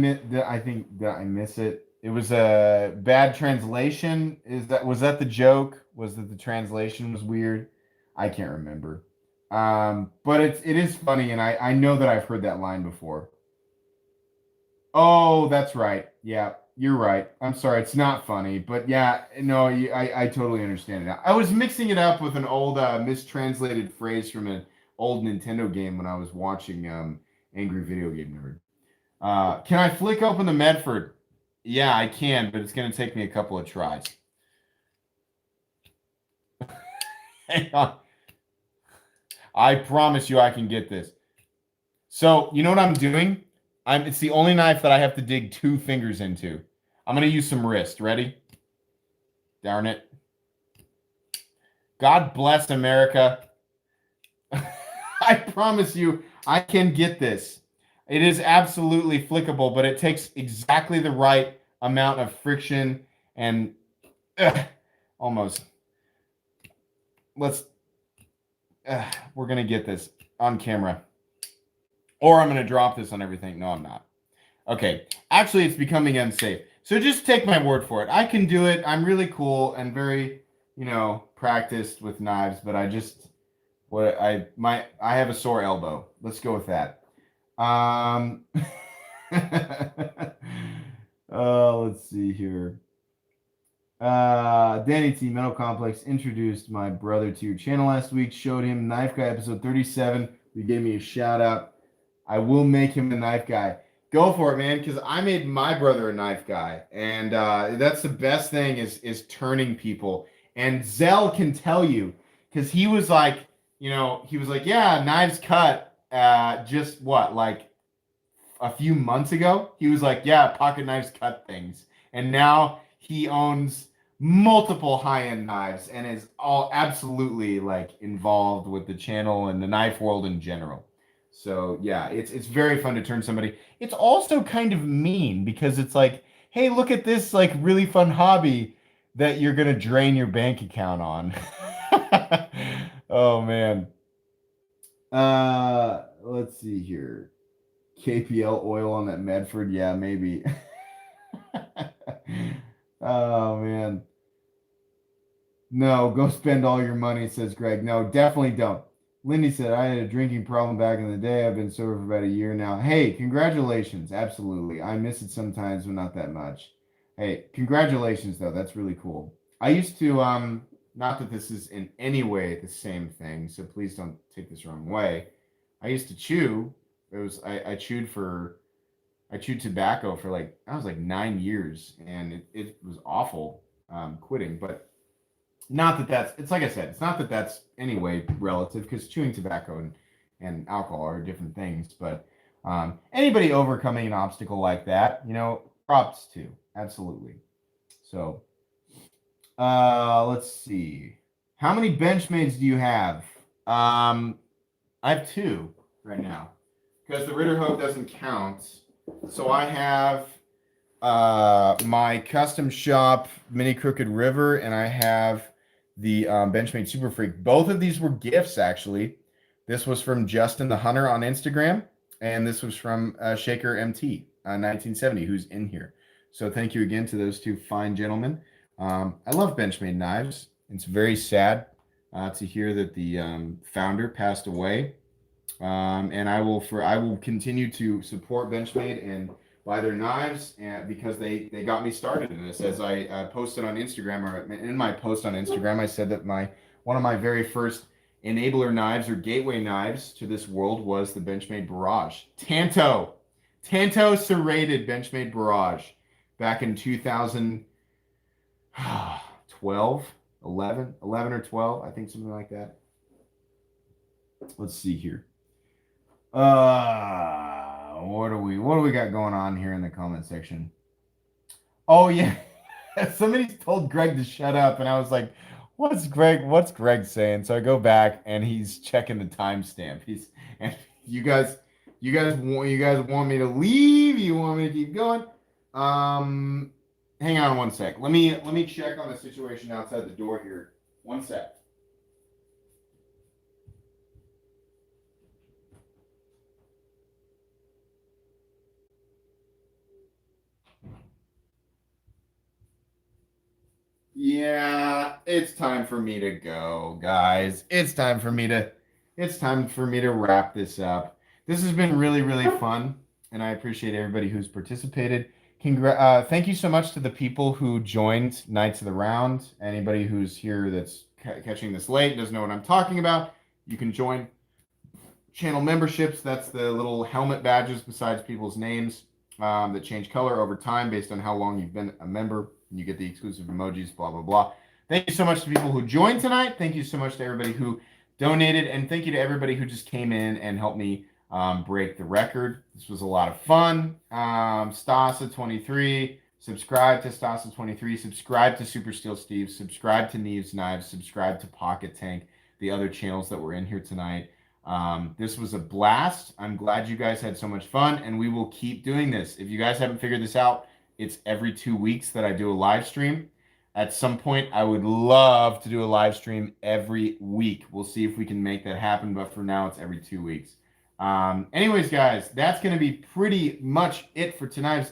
think that I miss it. It was a bad translation. Was that the joke? Was that the translation was weird? I can't remember. But it is funny, and I know that I've heard that line before. Oh, that's right. Yeah, you're right. I'm sorry, it's not funny, but yeah, no, I totally understand it. I was mixing it up with an old mistranslated phrase from an old Nintendo game when I was watching Angry Video Game Nerd. Can I flick open the Medford? Yeah, I can, but it's going to take me a couple of tries. Hang on. I promise you I can get this. So, you know what I'm doing? It's the only knife that I have to dig 2 fingers into. I'm going to use some wrist. Ready? Darn it. God bless America. I promise you, I can get this. It is absolutely flickable, but it takes exactly the right amount of friction and almost. We're going to get this on camera. Or I'm going to drop this on everything. No, I'm not. Okay. Actually, it's becoming unsafe. So just take my word for it. I can do it. I'm really cool and very, practiced with knives, but I have a sore elbow. Let's go with that. Let's see here. Danny T Metal Complex introduced my brother to your channel last week. Showed him Knife Guy episode 37. He gave me a shout out. I will make him a knife guy. Go for it, man, because I made my brother a knife guy, and that's the best thing is turning people. And Zell can tell you, because he was like, yeah, knives cut. Just what, like a few months ago? He was like, yeah, pocket knives cut things, and now he owns multiple high-end knives and is all absolutely like involved with the channel and the knife world in general. So yeah, it's very fun to turn somebody. It's also kind of mean because it's like, hey, look at this like really fun hobby that you're gonna drain your bank account on. Oh man. Let's see here. KPL oil on that Medford, yeah, maybe. Oh man. No, go spend all your money, says Greg. No, definitely don't. Lindy said, I had a drinking problem back in the day. I've been sober for about a year now. Hey, congratulations. Absolutely. I miss it sometimes, but not that much. Hey, congratulations, though. That's really cool. I used to, not that this is in any way the same thing, so please don't take this wrong way. I used to chew. I chewed tobacco for I was like 9 years, and it was awful quitting, but it's like I said, it's not that that's anyway relative because chewing tobacco and alcohol are different things. But anybody overcoming an obstacle like that, props to. Absolutely. So let's see. How many Benchmades do you have? I have two right now because the Ritter Hope doesn't count. So I have my custom shop Mini Crooked River, and I have the Benchmade Super Freak. Both of these were gifts, actually. This was from Justin the Hunter on Instagram, and this was from Shaker MT 1970, who's in here. So thank you again to those two fine gentlemen. I love Benchmade knives. It's very sad to hear that the founder passed away. And I will continue to support Benchmade and buy their knives, and because they got me started in this. As I posted on Instagram, or in my post on Instagram, I said that one of my very first enabler knives or gateway knives to this world was the Benchmade Barrage. Tanto serrated Benchmade Barrage back in 2012, 11 or 12, I think, something like that. Let's see here. What do we got going on here in the comment section? Oh yeah. Somebody told Greg to shut up, and I was like, what's Greg saying? So I go back, and he's checking the timestamp. And you guys want me to leave? You want me to keep going? Hang on one sec. Let me check on the situation outside the door here. One sec. Yeah, it's time for me to go, guys. It's time for me to wrap this up. This has been really, really fun, and I appreciate everybody who's participated. Thank you so much to the people who joined Knights of the Round. Anybody who's here that's catching this late, doesn't know what I'm talking about, you can join channel memberships. That's the little helmet badges besides people's names that change color over time based on how long you've been a member. And you get the exclusive emojis, blah, blah, blah. Thank you so much to people who joined tonight. Thank you so much to everybody who donated. And thank you to everybody who just came in and helped me break the record. This was a lot of fun. Stasa23, subscribe to Stasa23, subscribe to Super Steel Steve, subscribe to Neve's Knives, subscribe to Pocket Tank, the other channels that were in here tonight. This was a blast. I'm glad you guys had so much fun, and we will keep doing this. If you guys haven't figured this out, it's every 2 weeks that I do a live stream. At some point, I would love to do a live stream every week. We'll see if we can make that happen, but for now, it's every 2 weeks. Anyways, guys, that's going to be pretty much it for tonight's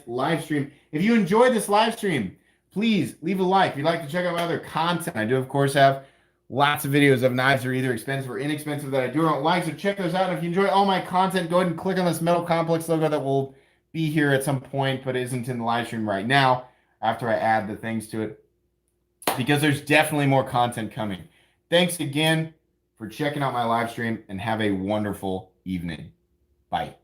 live stream. If you enjoyed this live stream, please leave a like. If you'd like to check out my other content, I do, of course, have lots of videos of knives that are either expensive or inexpensive that I do or don't like, so check those out. And if you enjoy all my content, go ahead and click on this Metal Complex logo that will be here at some point, but isn't in the live stream right now after I add the things to it, because there's definitely more content coming. Thanks again for checking out my live stream, and have a wonderful evening. Bye.